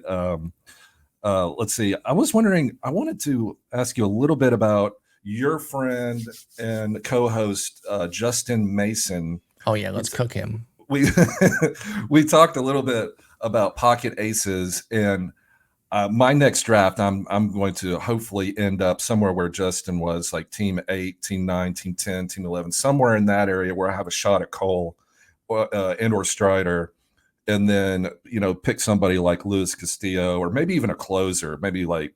Let's see. I was wondering, I wanted to ask you a little bit about your friend and co-host, Justin Mason. Oh yeah, let's cook him. We talked a little bit about pocket aces, and my next draft, I'm going to hopefully end up somewhere where Justin was, like team 8, team 9, team 10, team 11, somewhere in that area where I have a shot at Cole and/or Strider, and then pick somebody like Luis Castillo or maybe even a closer, maybe like,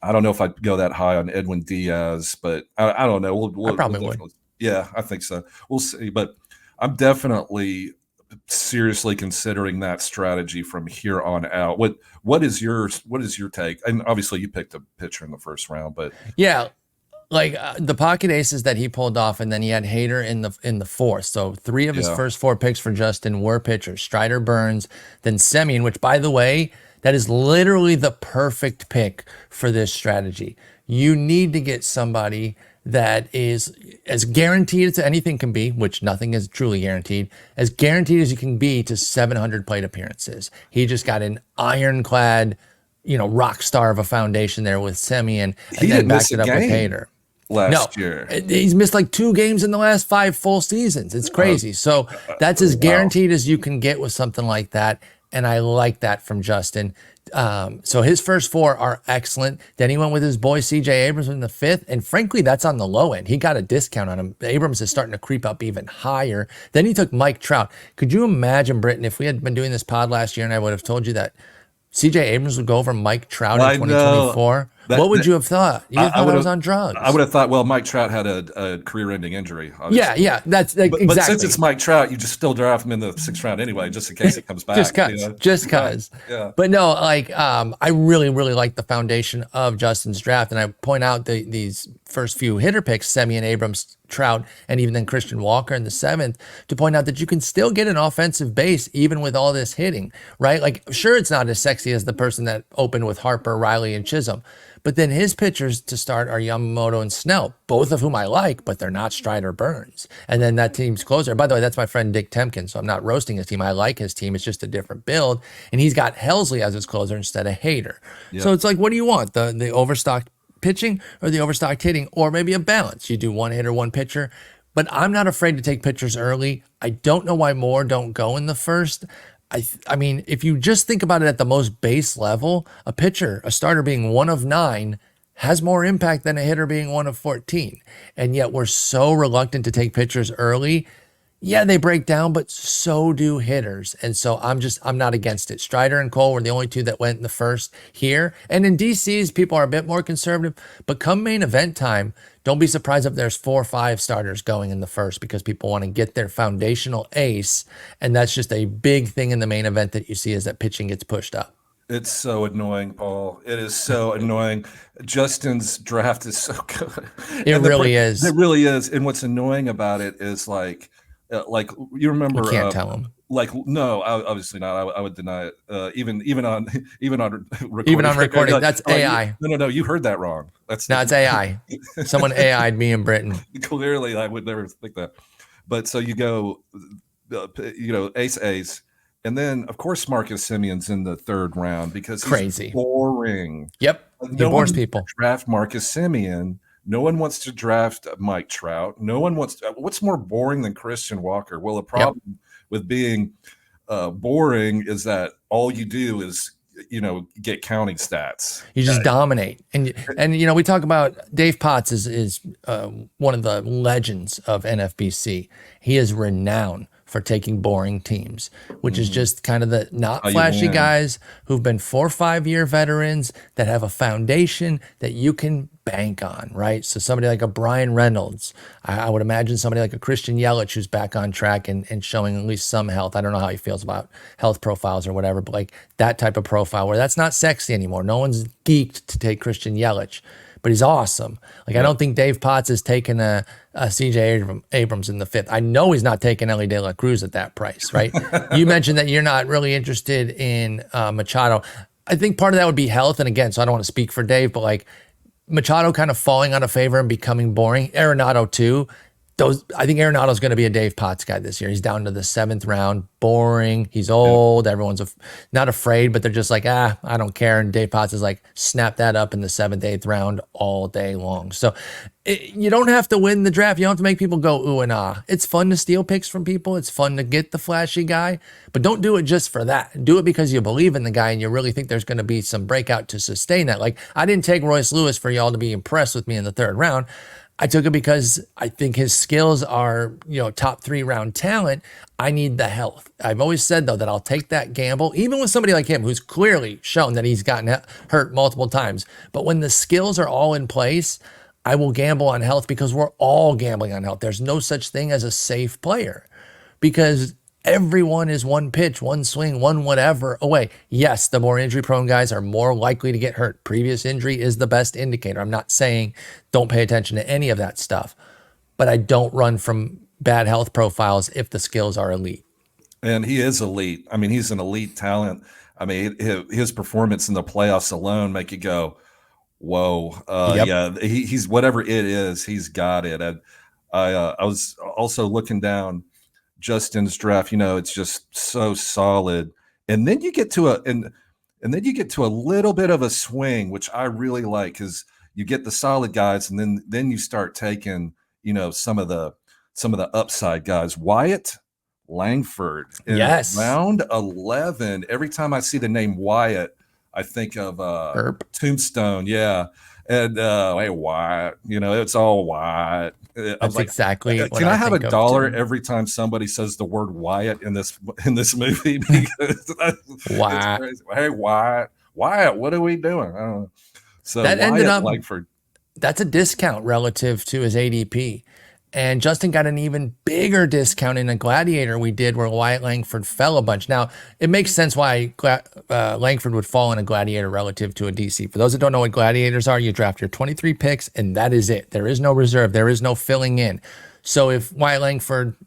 I don't know if I'd go that high on Edwin Diaz, but I don't know. I probably would. Yeah, I think so. We'll see, but I'm definitely seriously considering that strategy from here on out. What is your take? And obviously, you picked a pitcher in the first round, but Yeah, like the pocket aces that he pulled off, and then he had Hader in the fourth. So three of his yeah, first four picks for Justin were pitchers: Strider, Burns, then Semien. Which, by the way, that is literally the perfect pick for this strategy. You need to get somebody that is as guaranteed as anything can be, which nothing is truly guaranteed, as guaranteed as you can be to 700 plate appearances. He just got an ironclad, rock star of a foundation there with Semien, he and then didn't miss backed a it up with game Hader. No, last year. he's missed like 2 games in the last 5 full seasons. It's crazy. So that's as Wow. guaranteed as you can get with something like that. And I like that from Justin. So his first four are excellent. Then he went with his boy CJ Abrams in the fifth. And frankly, that's on the low end. He got a discount on him. Abrams is starting to creep up even higher. Then he took Mike Trout. Could you imagine, Britton, if we had been doing this pod last year and I would have told you that CJ Abrams would go over Mike Trout in I know 2024? that, What would that you have thought? You I thought would I was have. on I drugs. would have thought, well, Mike Trout had a career-ending injury, Yeah, obviously. yeah, that's But since exactly. it's Mike Trout, you just still draft him in the sixth round anyway, just in case he comes Just back. cause, just Yeah, cause. yeah. But no, like I really, really like the foundation of Justin's draft, and I point out these first few hitter picks, Semien, Abrams, Trout, and even then Christian Walker in the seventh, to point out that you can still get an offensive base even with all this hitting, right? Like, sure, it's not as sexy as the person that opened with Harper, Riley, and Chisholm. But then his pitchers to start are Yamamoto and Snell, both of whom I like, but they're not Strider Burns. And then that team's closer. By the way, that's my friend Dick Temkin, so I'm not roasting his team. I like his team. It's just a different build. And he's got Helsley as his closer instead of Hader. So Yep. it's like, what do you want? The overstocked pitching or the overstocked hitting, or maybe a balance? You do one hitter, one pitcher. But I'm not afraid to take pitchers early. I don't know why more don't go in the first. I mean, if you just think about it at the most base level, a pitcher, a starter being one of nine has more impact than a hitter being one of 14. And yet we're so reluctant to take pitchers early. Yeah, they break down, but so do hitters. And so I'm not against it. Strider and Cole were the only two that went in the first here. And in DC's, people are a bit more conservative. But come main event time, don't be surprised if there's 4 or 5 starters going in the first, because people want to get their foundational ace. And that's just a big thing in the main event that you see, is that pitching gets pushed up. It's so annoying, Paul. It is so annoying. Justin's draft is so good, It and really it is. really is. And what's annoying about it is like you You remember, can't tell them. like no, obviously not. I would deny it. Even on even on Even recording. on recording, Like, that's oh, AI. no. You heard that wrong. That's No, it's AI. Someone AI'd me in Britain. clearly I would never think that. But so you go, ace, and then of course Marcus Simeon's in the third round because he's Crazy. boring. Yep. He No one bores wants to people. draft Marcus Simeon. No one wants to draft Mike Trout. No one wants to. What's more boring than Christian Walker? Well, the Yep. problem with being boring is that all you do is get counting stats. You just dominate. And we talk about Dave Potts is one of the legends of NFBC. He is renowned for taking boring teams, which is just kind of the not How you flashy win. guys who've been 4 or 5 year veterans that have a foundation that you can bank on, right? So somebody like a Brian Reynolds, I would imagine somebody like a Christian Yelich who's back on track and showing at least some health. I don't know how he feels about health profiles or whatever, but like that type of profile where that's not sexy anymore. No one's geeked to take Christian Yelich, but he's awesome. Like, I don't think Dave Potts is taking a CJ Abrams in the fifth. I know he's not taking Ellie De La Cruz at that price, right? You mentioned that you're not really interested in Machado. I think part of that would be health. And again, so I don't want to speak for Dave, but like Machado kind of falling out of favor and becoming boring. Arenado too. I think Arenado's going to be a Dave Potts guy this year. He's down to the 7th round, boring. He's old. Everyone's not afraid, but they're just like, I don't care. And Dave Potts is like, snap that up in the 7th, 8th round all day long. So you don't have to win the draft. You don't have to make people go ooh and ah. It's fun to steal picks from people. It's fun to get the flashy guy, but don't do it just for that. Do it because you believe in the guy and you really think there's going to be some breakout to sustain that. Like, I didn't take Royce Lewis for y'all to be impressed with me in the 3rd round. I took it because I think his skills are, top 3 round talent. I need the health. I've always said, though, that I'll take that gamble, even with somebody like him, who's clearly shown that he's gotten hurt multiple times. But when the skills are all in place, I will gamble on health because we're all gambling on health. There's no such thing as a safe player because everyone is one pitch, one swing, one whatever away. Yes, the more injury prone guys are more likely to get hurt. Previous injury is the best indicator. I'm not saying don't pay attention to any of that stuff, but I don't run from bad health profiles if the skills are elite. And he is elite. I mean, he's an elite talent. I mean, his performance in the playoffs alone make you go, whoa. Yep. Yeah, he's whatever it is, he's got it. I was also looking down Justin's draft. It's just so solid. And then you get to a little bit of a swing, which I really like, because you get the solid guys, and then you start taking, some of the upside guys. Wyatt Langford in Yes. round 11. Every time I see the name Wyatt, I think of Tombstone. Yeah. And hey, Wyatt, it's all Wyatt. That's exactly what can I have think $1 too. every time somebody says the word Wyatt in this movie? Because Wyatt. Hey, Wyatt, what are we doing? I don't know. So That Wyatt ended up Langford. That's a discount relative to his ADP. And Justin got an even bigger discount in a Gladiator we did where Wyatt Langford fell a bunch. Now, it makes sense why Langford would fall in a Gladiator relative to a DC. For those that don't know what Gladiators are, you draft your 23 picks and that is it. There is no reserve. There is no filling in. So if Wyatt Langford,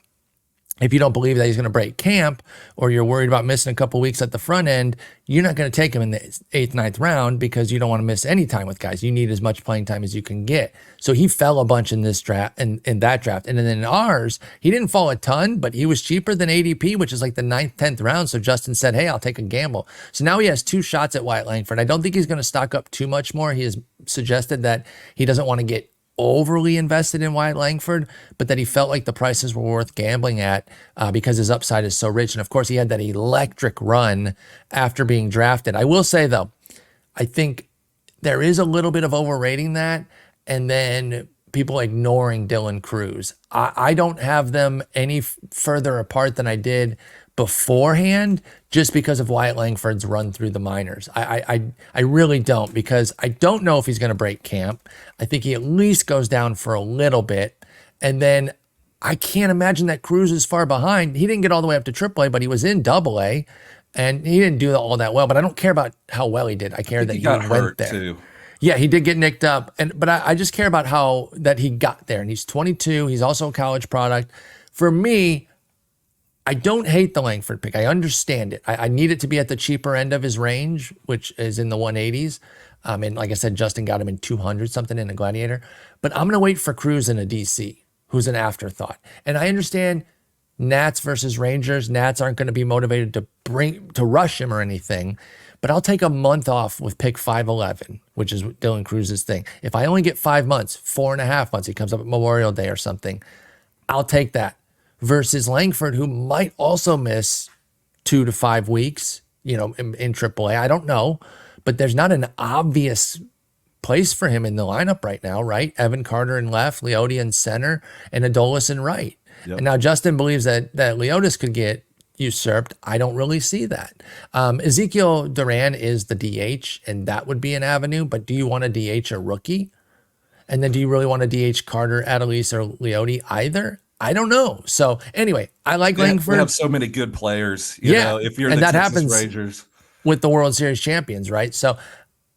if you don't believe that he's going to break camp, or you're worried about missing a couple weeks at the front end, you're not going to take him in the 8th, 9th round because you don't want to miss any time with guys. You need as much playing time as you can get. So he fell a bunch in this draft, in that draft. And then in ours, he didn't fall a ton, but he was cheaper than ADP, which is like the 9th, 10th round. So Justin said, hey, I'll take a gamble. So now he has 2 shots at Wyatt Langford. I don't think he's going to stock up too much more. He has suggested that he doesn't want to get overly invested in Wyatt Langford, but that he felt like the prices were worth gambling at because his upside is so rich. And of course, he had that electric run after being drafted. I will say, though, I think there is a little bit of overrating that, and then people ignoring Dylan Cruz. I don't have them any further apart than I did beforehand, just because of Wyatt Langford's run through the minors. I really don't, because I don't know if he's going to break camp. I think he at least goes down for a little bit. And then I can't imagine that Cruz is far behind. He didn't get all the way up to AAA, but he was in AA, and he didn't do all that well. But I don't care about how well he did. I care that he got went hurt there. too. Yeah, he did get nicked up, but I just care about how that he got there. And he's 22. He's also a college product. For me, I don't hate the Langford pick. I understand it. I need it to be at the cheaper end of his range, which is in the 180s. And like I said, Justin got him in 200 something in a Gladiator. But I'm going to wait for Cruz in a DC, who's an afterthought. And I understand Nats versus Rangers. Nats aren't going to be motivated to rush him or anything. But I'll take a month off with pick 511, which is Dylan Cruz's thing. If I only get 5 months, 4.5 months, he comes up at Memorial Day or something, I'll take that. Versus Langford, who might also miss 2 to 5 weeks, in AAA. I don't know, but there's not an obvious place for him in the lineup right now, right? Evan Carter in left, Leote in center, and Adolis in right. Yep. And now Justin believes that Leotis could get usurped. I don't really see that. Ezekiel Duran is the DH, and that would be an avenue, but do you want to DH a rookie? And then do you really want to DH Carter, Adolis, or Leote either? I don't know. So anyway, I like Langford. We have so many good players. You know, if you're the Texas Rangers with the World Series champions, right? So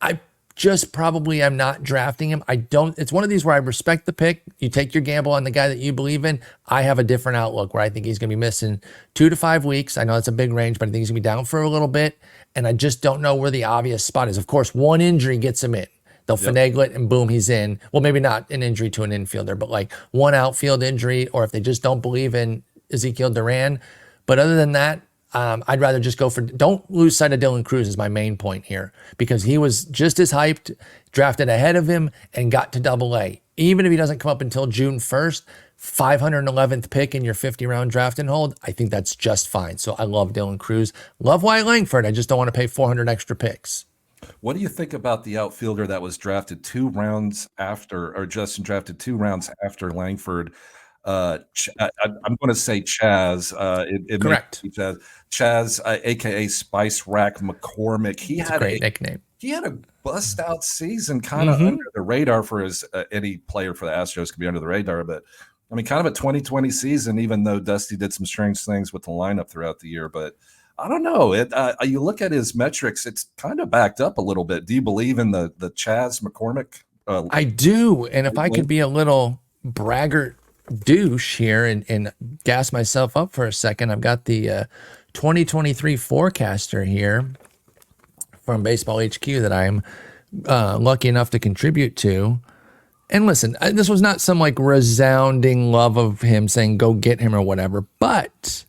I just probably am not drafting him. It's one of these where I respect the pick. You take your gamble on the guy that you believe in. I have a different outlook where I think he's going to be missing 2 to 5 weeks. I know that's a big range, but I think he's going to be down for a little bit. And I just don't know where the obvious spot is. Of course, one injury gets him in. They'll finagle it and boom, he's in. Well, maybe not an injury to an infielder, but like one outfield injury, or if they just don't believe in Ezekiel Duran. But other than that, I'd rather just go for, don't lose sight of Dylan Cruz is my main point here, because he was just as hyped, drafted ahead of him, and got to AA. Even if he doesn't come up until June 1st, 511th pick in your 50-round draft and hold, I think that's just fine. So I love Dylan Cruz. Love Wyatt Langford. I just don't want to pay 400 extra picks. What do you think about the outfielder that was drafted 2 rounds after, or Justin drafted 2 rounds after Langford? I'm going to say Chaz. Correct. Chaz, aka Spice Rack McCormick. He had a great nickname. He had a bust out season, kind of under the radar for his any player for the Astros could be under the radar, but I mean, kind of a 2020 season, even though Dusty did some strange things with the lineup throughout the year. But I don't know. You look at his metrics; it's kind of backed up a little bit. Do you believe in the Chas McCormick? I do. And if I could be a little braggart douche here and gas myself up for a second, I've got the 2023 forecaster here from Baseball HQ that I'm lucky enough to contribute to. And listen, this was not some like resounding love of him saying go get him or whatever, but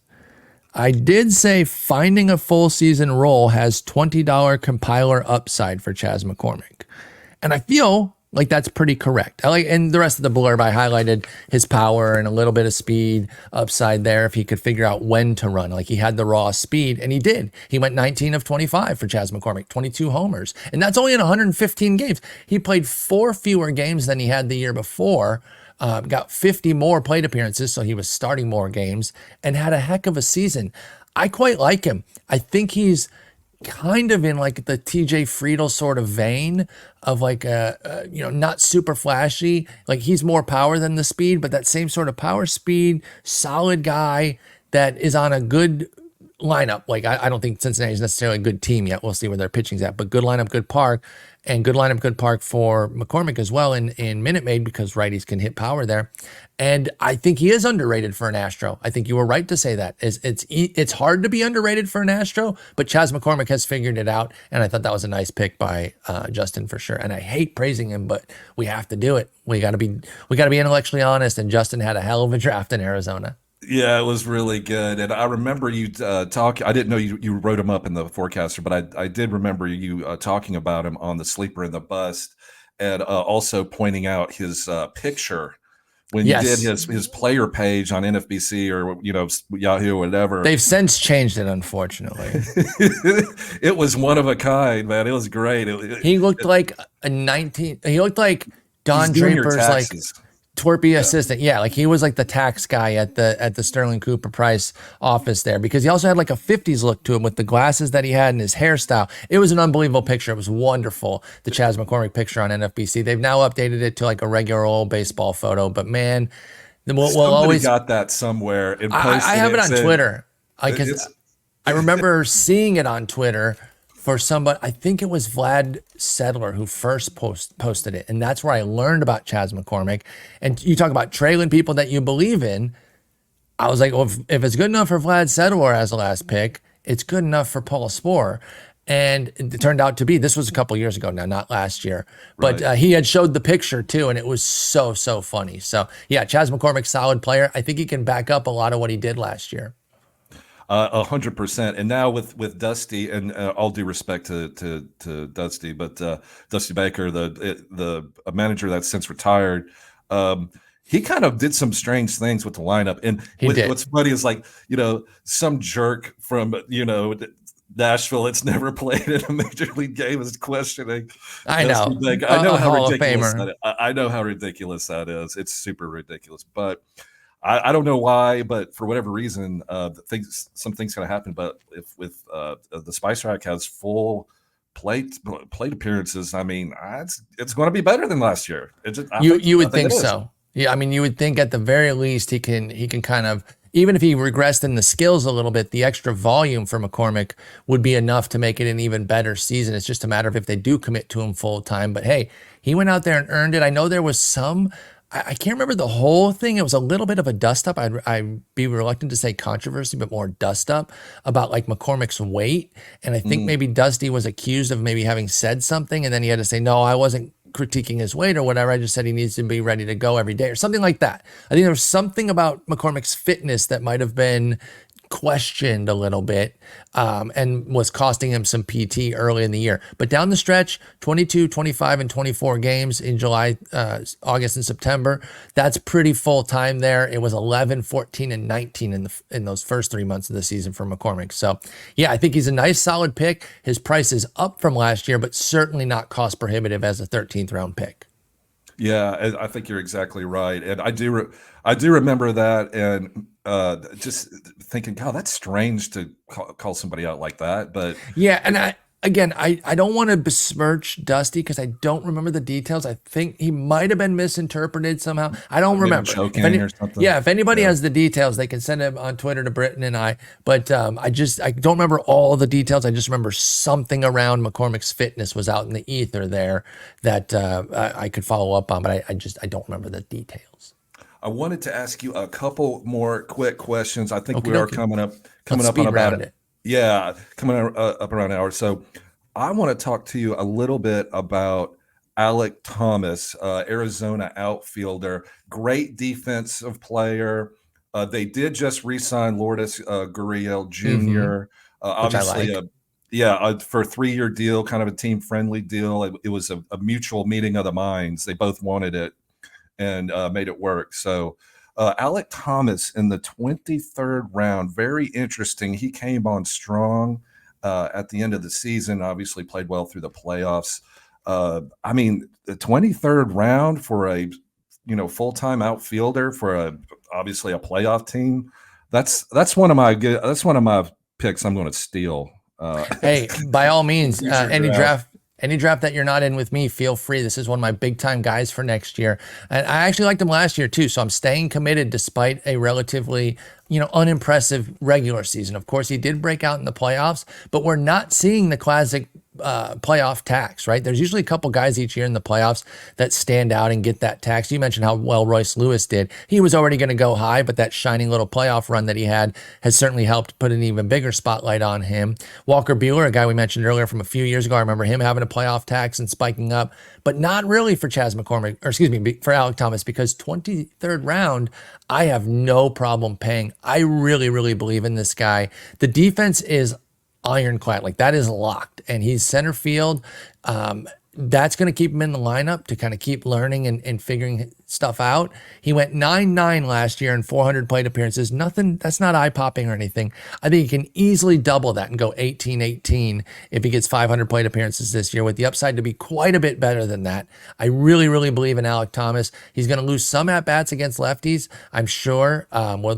I did say finding a full season role has $20 compiler upside for Chas McCormick. And I feel like that's pretty correct. And the rest of the blurb, I highlighted his power and a little bit of speed upside there if he could figure out when to run. Like he had the raw speed, and he did. He went 19 of 25 for Chas McCormick, 22 homers. And that's only in 115 games. He played 4 fewer games than he had the year before, got 50 more plate appearances, so he was starting more games, and had a heck of a season. I quite like him. I think he's kind of in like the TJ Friedel sort of vein of like not super flashy. Like he's more power than the speed, but that same sort of power speed, solid guy that is on a good lineup. Like I don't think Cincinnati is necessarily a good team yet. We'll see where their pitching's at, but good lineup, good park, and good lineup, good park for McCormick as well in Minute Maid because righties can hit power there. And I think he is underrated for an Astro. I think you were right to say that. It's hard to be underrated for an Astro, but Chas McCormick has figured it out, and I thought that was a nice pick by Justin for sure. And I hate praising him, but we have to do it. We got to be intellectually honest. And Justin had a hell of a draft in Arizona. Yeah, it was really good. And I remember you talking. I didn't know you wrote him up in the forecaster, but I did remember you talking about him on the sleeper and the bust, and also pointing out his picture when you did his player page on NFBC or Yahoo or whatever. They've since changed it, unfortunately. It was one of a kind, man. It was great. He looked like a 19. He looked like Don Draper's like twerpy assistant. Yeah, like he was like the tax guy at the Sterling Cooper Price office there, because he also had like a 50s look to him with the glasses that he had and his hairstyle. It was an unbelievable picture. It was wonderful. The Chas McCormick picture on NFBC. They've now updated it to like a regular old baseball photo, but man, we'll always got that somewhere. And I have it on Twitter. I remember seeing it on Twitter for somebody. I think it was Vlad Sedler who first posted it. And that's where I learned about Chas McCormick. And you talk about trailing people that you believe in. I was like, well, if it's good enough for Vlad Sedler as the last pick, it's good enough for Paul Sporer. And it turned out to be, this was a couple years ago now, not last year, but he had showed the picture too. And it was so funny. So yeah, Chas McCormick, solid player. I think he can back up a lot of what he did last year. 100%. And now with Dusty, and all due respect to Dusty, but Dusty Baker, the manager that's since retired, he kind of did some strange things with the lineup. And what's funny is like, some jerk from, Nashville that's never played in a major league game is questioning. I know. I know how ridiculous that is. I know how ridiculous that is. It's super ridiculous, but I don't know why, but for whatever reason, some things going to happen. But if the Spice Rack has full plate appearances, I mean, it's going to be better than last year. You would think so. Yeah, I mean, you would think at the very least he can kind of, even if he regressed in the skills a little bit, the extra volume for McCormick would be enough to make it an even better season. It's just a matter of if they do commit to him full time. But hey, he went out there and earned it. I know there was some. I can't remember the whole thing. It was a little bit of a dust up. I'd be reluctant to say controversy, but more dust up about like McCormick's weight. And I think maybe Dusty was accused of maybe having said something. And then he had to say, no, I wasn't critiquing his weight or whatever. I just said he needs to be ready to go every day or something like that. I think there was something about McCormick's fitness that might have been questioned a little bit and was costing him some PT early in the year. But down the stretch, 22, 25, and 24 games in July, August, and September, that's pretty full time there. It was 11, 14, and 19 in those first 3 months of the season for McCormick. So yeah, I think he's a nice solid pick. His price is up from last year, but certainly not cost prohibitive as a 13th round pick. Yeah, I think you're exactly right. And I do remember that, and just thinking, God, that's strange to call somebody out like that. But yeah, and again, I don't want to besmirch Dusty because I don't remember the details. I think he might have been misinterpreted somehow. I don't Maybe remember. choking or something. Yeah, if anybody Yeah. has the details, they can send them on Twitter to Britton and I. But I don't remember all the details. I just remember something around McCormick's fitness was out in the ether there that I could follow up on, but I don't remember the details. I wanted to ask you a couple more quick questions. I think Okie we are dokie. coming up Let's on speed about round it. it. Yeah, coming up around an hour. So I want to talk to you a little bit about Alec Thomas, Arizona outfielder, great defensive player. They did just re-sign Lourdes Gurriel Mm-hmm. Jr. Which I Obviously, like. for a 3-year deal, kind of a team-friendly deal. It was a mutual meeting of the minds. They both wanted it and made it work. So Alec Thomas in the 23rd round, very interesting. He came on strong at the end of the season, obviously played well through the playoffs. I mean, the 23rd round for a full-time outfielder for obviously a playoff team. That's one of my picks I'm going to steal. Hey, by all means, Future draft. any draft that you're not in with me, feel free. This is one of my big time guys for next year. And I actually liked him last year too. So I'm staying committed despite a relatively, unimpressive regular season. Of course, he did break out in the playoffs, but we're not seeing the classic playoff tax, right? There's usually a couple guys each year in the playoffs that stand out and get that tax. You mentioned how well Royce Lewis did. He was already going to go high, but that shining little playoff run that he had has certainly helped put an even bigger spotlight on him. Walker Buehler, a guy we mentioned earlier from a few years ago, I remember him having a playoff tax and spiking up, but not really for Chas McCormick, or excuse me, for Alec Thomas, because 23rd round, I have no problem paying. I really, really believe in this guy. The defense is ironclad. Like that is locked, and he's center field. That's going to keep him in the lineup to kind of keep learning and figuring stuff out. He went 9-9 last year in 400 plate appearances. Nothing, that's not eye popping or anything. I think he can easily double that and go 18-18 if he gets 500 plate appearances this year, with the upside to be quite a bit better than that. I really, really believe in Alec Thomas. He's going to lose some at bats against lefties, I'm sure, where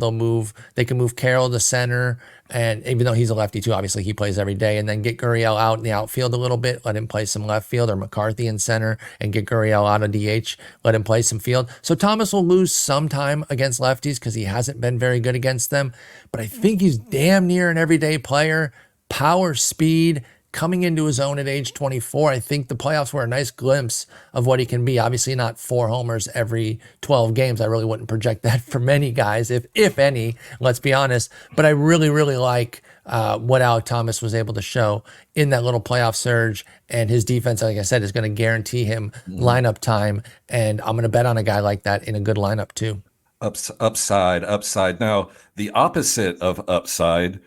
they can move Carroll to center. And even though he's a lefty too, obviously he plays every day, and then get Gurriel out in the outfield a little bit, let him play some left field, or McCarthy in center and get Gurriel out of DH, let him play some field. So Thomas will lose some time against lefties because he hasn't been very good against them, but I think he's damn near an everyday player. Power, speed, coming into his own at age 24. I think the playoffs were a nice glimpse of what he can be. Obviously not 4 homers every 12 games. I really wouldn't project that for many guys, if any, let's be honest. But I really, really like what Alec Thomas was able to show in that little playoff surge. And his defense, like I said, is going to guarantee him lineup time. And I'm going to bet on a guy like that in a good lineup too. Upside. Now, the opposite of upside,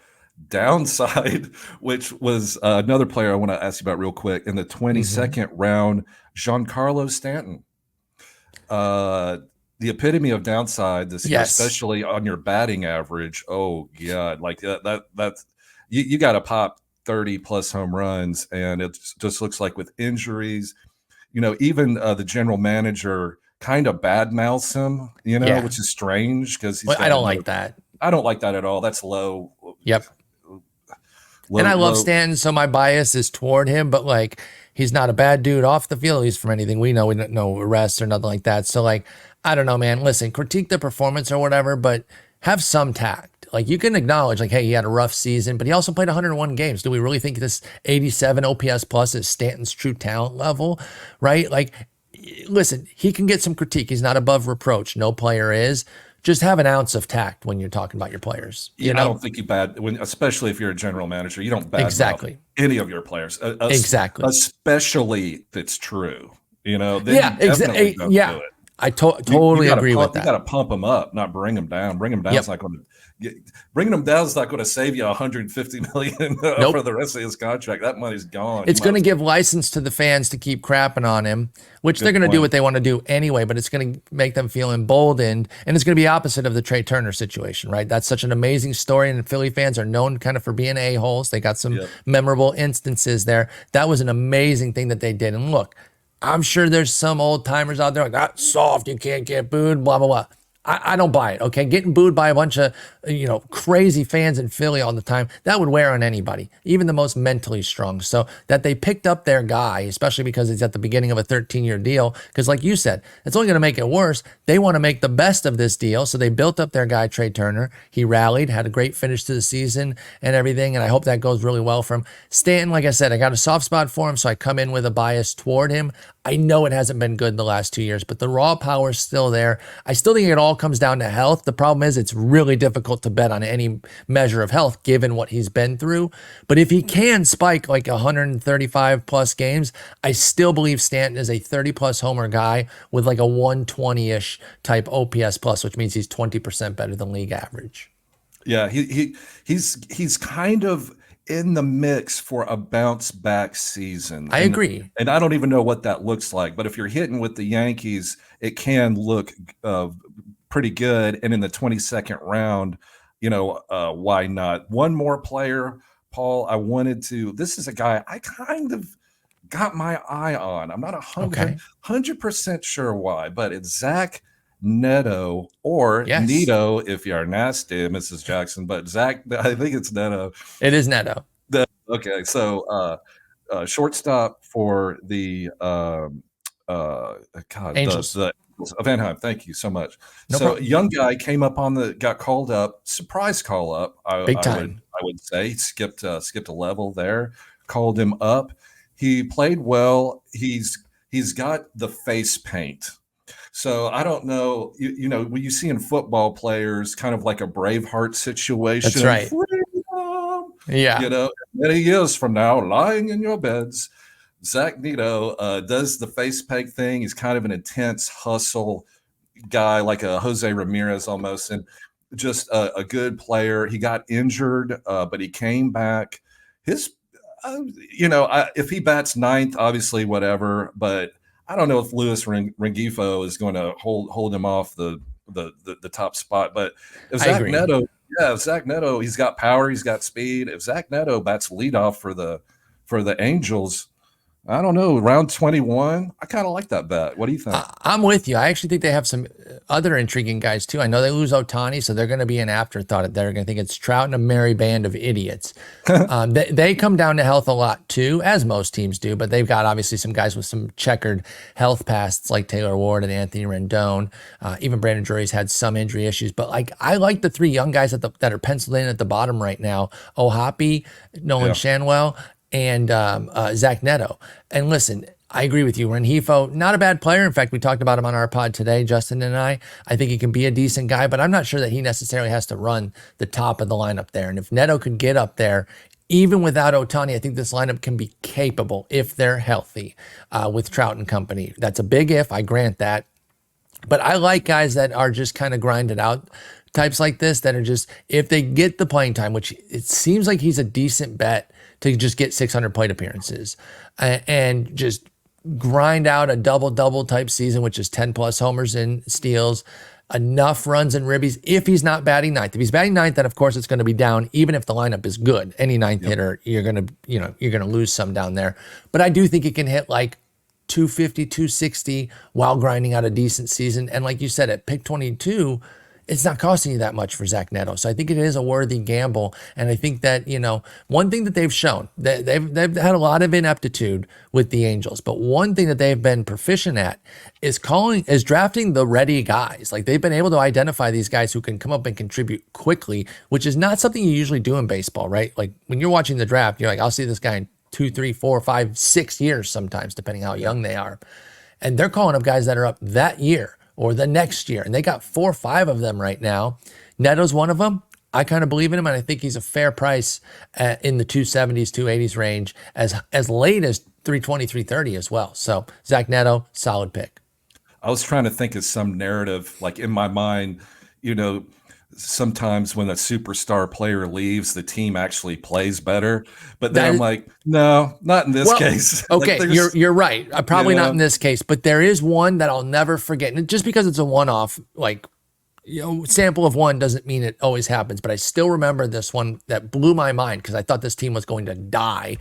downside, which was another player I want to ask you about real quick. In the 22nd round, Giancarlo Stanton. The epitome of downside this year, Yes. especially on your batting average. Oh, God. Like that's you got to pop 30 plus home runs, and it just looks like with injuries, even the general manager kind of badmouths him, Yeah. which is strange because he's Well, I got don't another. like that. I don't like that at all. That's low. Yep. And I love Stanton, so my bias is toward him, but like he's not a bad dude off the field, at least from anything we know. We don't know arrests or nothing like that. So like, I don't know, man. Listen, critique the performance or whatever, but have some tact. Like you can acknowledge, like, hey, he had a rough season, but he also played 101 games. Do we really think this 87 OPS plus is Stanton's true talent level? Right? Like, listen, he can get some critique. He's not above reproach. No player is. Just have an ounce of tact when you're talking about your players. I don't think especially if you're a general manager, you don't Exactly. any of your players. Exactly. Especially if it's true. Then Yeah, exactly. Yeah. do it. I totally agree with that. You got to pump them up, not bring them down. Bringing them down is not going to save you 150 million Nope. for the rest of his contract. That money's gone. It's going to give license to the fans to keep crapping on him, which they're going to do what they want to do anyway, but it's going to make them feel emboldened, and it's going to be opposite of the Trey Turner situation, right? That's such an amazing story, and Philly fans are known kind of for being a-holes. They got some memorable instances there. That was an amazing thing that they did. And look, I'm sure there's some old timers out there like, that's soft, you can't get booed, blah, blah, blah. I don't buy it. Okay, getting booed by a bunch of crazy fans in Philly all the time, that would wear on anybody, even the most mentally strong. So that they picked up their guy, especially because he's at the beginning of a 13-year deal, because like you said, it's only going to make it worse. They want to make the best of this deal, so they built up their guy Trey Turner. He rallied, had a great finish to the season and everything, and I hope that goes really well for him. Stanton, like I said, I got a soft spot for him, so I come in with a bias toward him. I know it hasn't been good the last 2 years, but the raw power is still there. I still think it all comes down to health. The problem is it's really difficult to bet on any measure of health given what he's been through. But if he can spike like 135 plus games, I still believe Stanton is a 30 plus homer guy with like a 120-ish type OPS plus, which means he's 20% better than league average. Yeah, he's kind of in the mix for a bounce back season. I agree. And I don't even know what that looks like. But if you're hitting with the Yankees, it can look pretty good. And in the 22nd round, why not? One more player, Paul, this is a guy I kind of got my eye on. I'm not 100% sure why, but it's Zach Neto, or Yes. Neto if you're nasty, Mrs. Jackson, but Zach, I think it's Neto. It is Neto. Okay, so shortstop for the Angels. the of Anaheim. Thank you so much. No so problem. young guy came up got called up, surprise call up. Big time. I would say skipped a level there. Called him up. He played well. He's got the face paint. So I don't know, when you see in football players kind of like a Braveheart situation. That's right. Freedom, Yeah. many years from now, lying in your beds. Zach Neto does the face paint thing. He's kind of an intense hustle guy, like a Jose Ramirez almost, and just a good player. He got injured, but he came back. His, if he bats ninth, obviously whatever, but I don't know if Luis Rengifo is going to hold him off the top spot. But if Zach Neto, he's got power, he's got speed. If Zach Neto bats leadoff for the Angels, I don't know, round 21, I kind of like that bet. What do you think? I'm with you. I actually think they have some other intriguing guys too. I know they lose Ohtani, so they're going to be an afterthought. They're going to think it's Trout and a merry band of idiots. They come down to health a lot too, as most teams do, but they've got obviously some guys with some checkered health pasts like Taylor Ward and Anthony Rendon. Even Brandon Drury's had some injury issues, but I like the three young guys that are penciled in at the bottom right now: Ohapi, Nolan Shanwell, and Zach Neto. And listen, I agree with you. Rengifo, not a bad player. In fact, we talked about him on our pod today, Justin and I. I think he can be a decent guy, but I'm not sure that he necessarily has to run the top of the lineup there. And if Neto could get up there, even without Ohtani, I think this lineup can be capable if they're healthy with Trout and company. That's a big if, I grant that. But I like guys that are just kind of grinded out types like this, that are just, if they get the playing time, which it seems like he's a decent bet to just get 600 plate appearances and just grind out a double-double type season, which is 10 plus homers and steals, enough runs and ribbies if he's not batting ninth. If he's batting ninth, then of course it's going to be down, even if the lineup is good. Any ninth hitter, you're going to lose some down there. But I do think he can hit like 250, 260 while grinding out a decent season. And like you said, at pick 22, it's not costing you that much for Zach Neto. So I think it is a worthy gamble. And I think that, one thing that they've shown, they've had a lot of ineptitude with the Angels, but one thing that they've been proficient at is drafting the ready guys. Like, they've been able to identify these guys who can come up and contribute quickly, which is not something you usually do in baseball, right? Like, when you're watching the draft, you're like, I'll see this guy in 2, 3, 4, 5, 6 years sometimes, depending how young they are. And they're calling up guys that are up that year or the next year. And they got 4 or 5 of them right now. Neto's one of them. I kind of believe in him, and I think he's a fair price in the 270s, 280s range, as late as 320, 330 as well. So Zach Neto, solid pick. I was trying to think of some narrative, like in my mind, sometimes when a superstar player leaves, the team actually plays better. But then I'm like, no, not in this case. Okay, you're right. Probably not in this case, but there is one that I'll never forget. And just because it's a one-off, sample of one doesn't mean it always happens. But I still remember this one that blew my mind because I thought this team was going to die.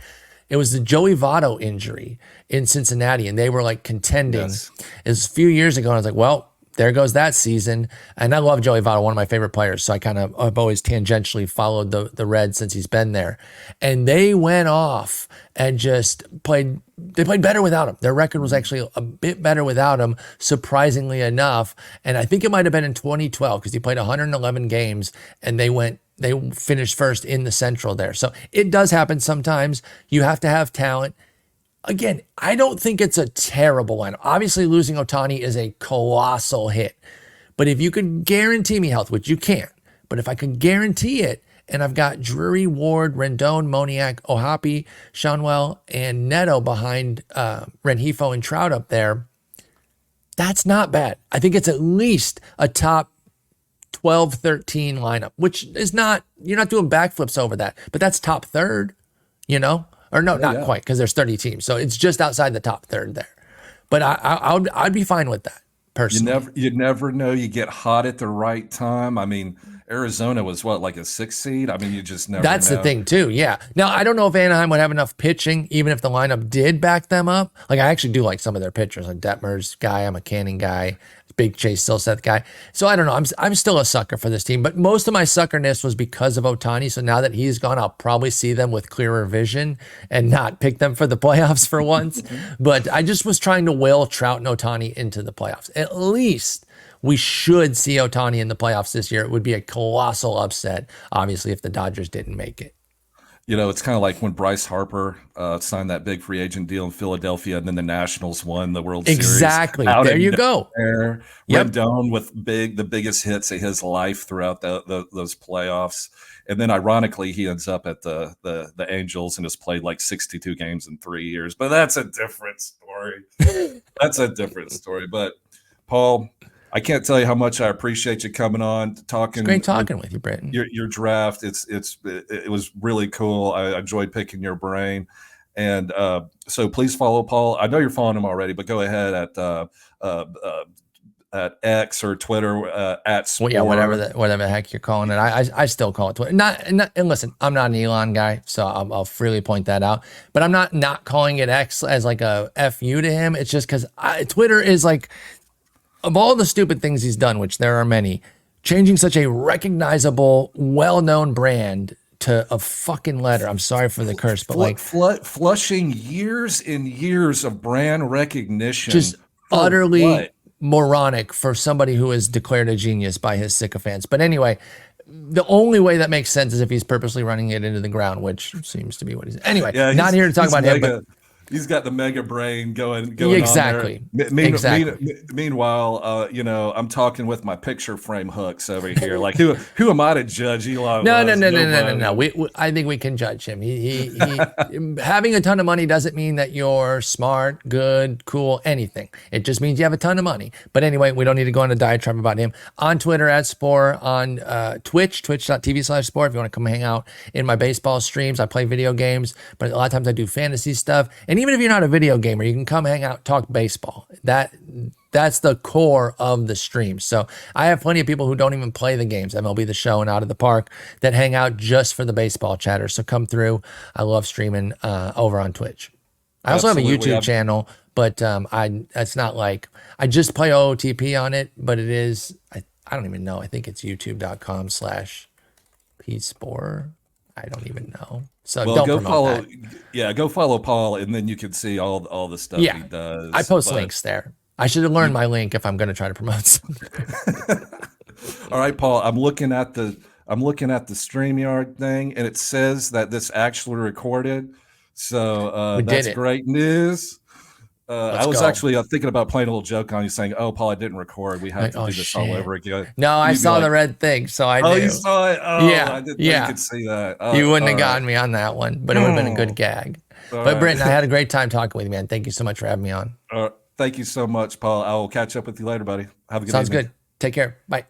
It was the Joey Votto injury in Cincinnati, and they were like contending. Yes. It was a few years ago, and I was like, well, there goes that season. And I love Joey Votto, one of my favorite players. So I've always tangentially followed the Reds since he's been there. And they went off and just played. They played better without him. Their record was actually a bit better without him, surprisingly enough. And I think it might have been in 2012 because he played 111 games and they finished first in the Central there. So it does happen sometimes. You have to have talent. Again, I don't think it's a terrible lineup. Obviously, losing Ohtani is a colossal hit. But if you could guarantee me health, which you can't, but if I could guarantee it, and I've got Drury, Ward, Rendon, Moniak, Ohapi, Shanwell, and Neto behind Rengifo and Trout up there, that's not bad. I think it's at least a top 12, 13 lineup, which is not, you're not doing backflips over that, but that's top third, you know? Or no, not quite, because there's 30 teams. So it's just outside the top third there. But I'd be fine with that, personally. You never know. You get hot at the right time. I mean, Arizona was what, like a 6 seed? I mean, you just never That's know. the thing too. Yeah. Now I don't know if Anaheim would have enough pitching, even if the lineup did back them up. Like I actually do like some of their pitchers. Like Detmer's guy, I'm a Canning guy, big Chase Stillseth guy. So I don't know. I'm still a sucker for this team, but most of my suckerness was because of Ohtani. So now that he's gone, I'll probably see them with clearer vision and not pick them for the playoffs for once. But I just was trying to will Trout and Ohtani into the playoffs. At least we should see Ohtani in the playoffs this year. It would be a colossal upset, obviously, if the Dodgers didn't make it. You know, it's kind of like when Bryce Harper signed that big free agent deal in Philadelphia, and then the Nationals won the World Series. Exactly. There you go. Yep. Rendon with the biggest hits of his life throughout those playoffs. And then ironically, he ends up at the Angels and has played like 62 games in 3 years. But that's a different story. That's a different story. But Paul, I can't tell you how much I appreciate you coming on, talking. It's great talking with you, Britton. Your draft. It was really cool. I enjoyed picking your brain, and so please follow Paul. I know you're following him already, but go ahead at X or Twitter at Sporer. Well, yeah, whatever the heck you're calling it. I still call it Twitter. And listen, I'm not an Elon guy, so I'll freely point that out. But I'm not calling it X as like a FU to him. It's just because Twitter is like, of all the stupid things he's done, which there are many, changing such a recognizable, well-known brand to a fucking letter. I'm sorry for the curse, but like flushing years and years of brand recognition, just utterly moronic for somebody who is declared a genius by his sycophants. But anyway, the only way that makes sense is if he's purposely running it into the ground, which seems to be what he's. Anyway, not here to talk about him, but he's got the mega brain going exactly. On there. Meanwhile, you know, I'm talking with my picture frame hooks over here. Like, who am I to judge Elon? No. I think we can judge him. He having a ton of money doesn't mean that you're smart, good, cool, anything. It just means you have a ton of money. But anyway, we don't need to go on a diatribe about him. On Twitter at Sporer, on Twitch, twitch.tv/Sporer. If you want to come hang out in my baseball streams, I play video games, but a lot of times I do fantasy stuff. And even if you're not a video gamer, you can come hang out, talk baseball. That's the core of the stream. So I have plenty of people who don't even play the games, MLB The Show and Out of the Park, that hang out just for the baseball chatter. So come through. I love streaming over on Twitch. I also have a YouTube channel, but it's not like I just play OOTP on it, but it is, I don't even know. I think it's youtube.com/PSporer. I don't even know. So don't go follow. Go follow Paul, and then you can see all the stuff he does. I post links there. I should have learned my link if I'm going to try to promote something. All right, Paul. I'm looking at the StreamYard thing, and it says that this actually recorded. So that's great news. I was actually thinking about playing a little joke on you, saying, "Oh, Paul, I didn't record. We have to do this all over again." No, I saw the red thing, so I knew. Oh, you saw it? Oh, yeah, I didn't know you could see that. You wouldn't have gotten me on that one, but it would have been a good gag. But Britton, I had a great time talking with you, man. Thank you so much for having me on. Thank you so much, Paul. I will catch up with you later, buddy. Have a good evening. Sounds good. Take care. Bye.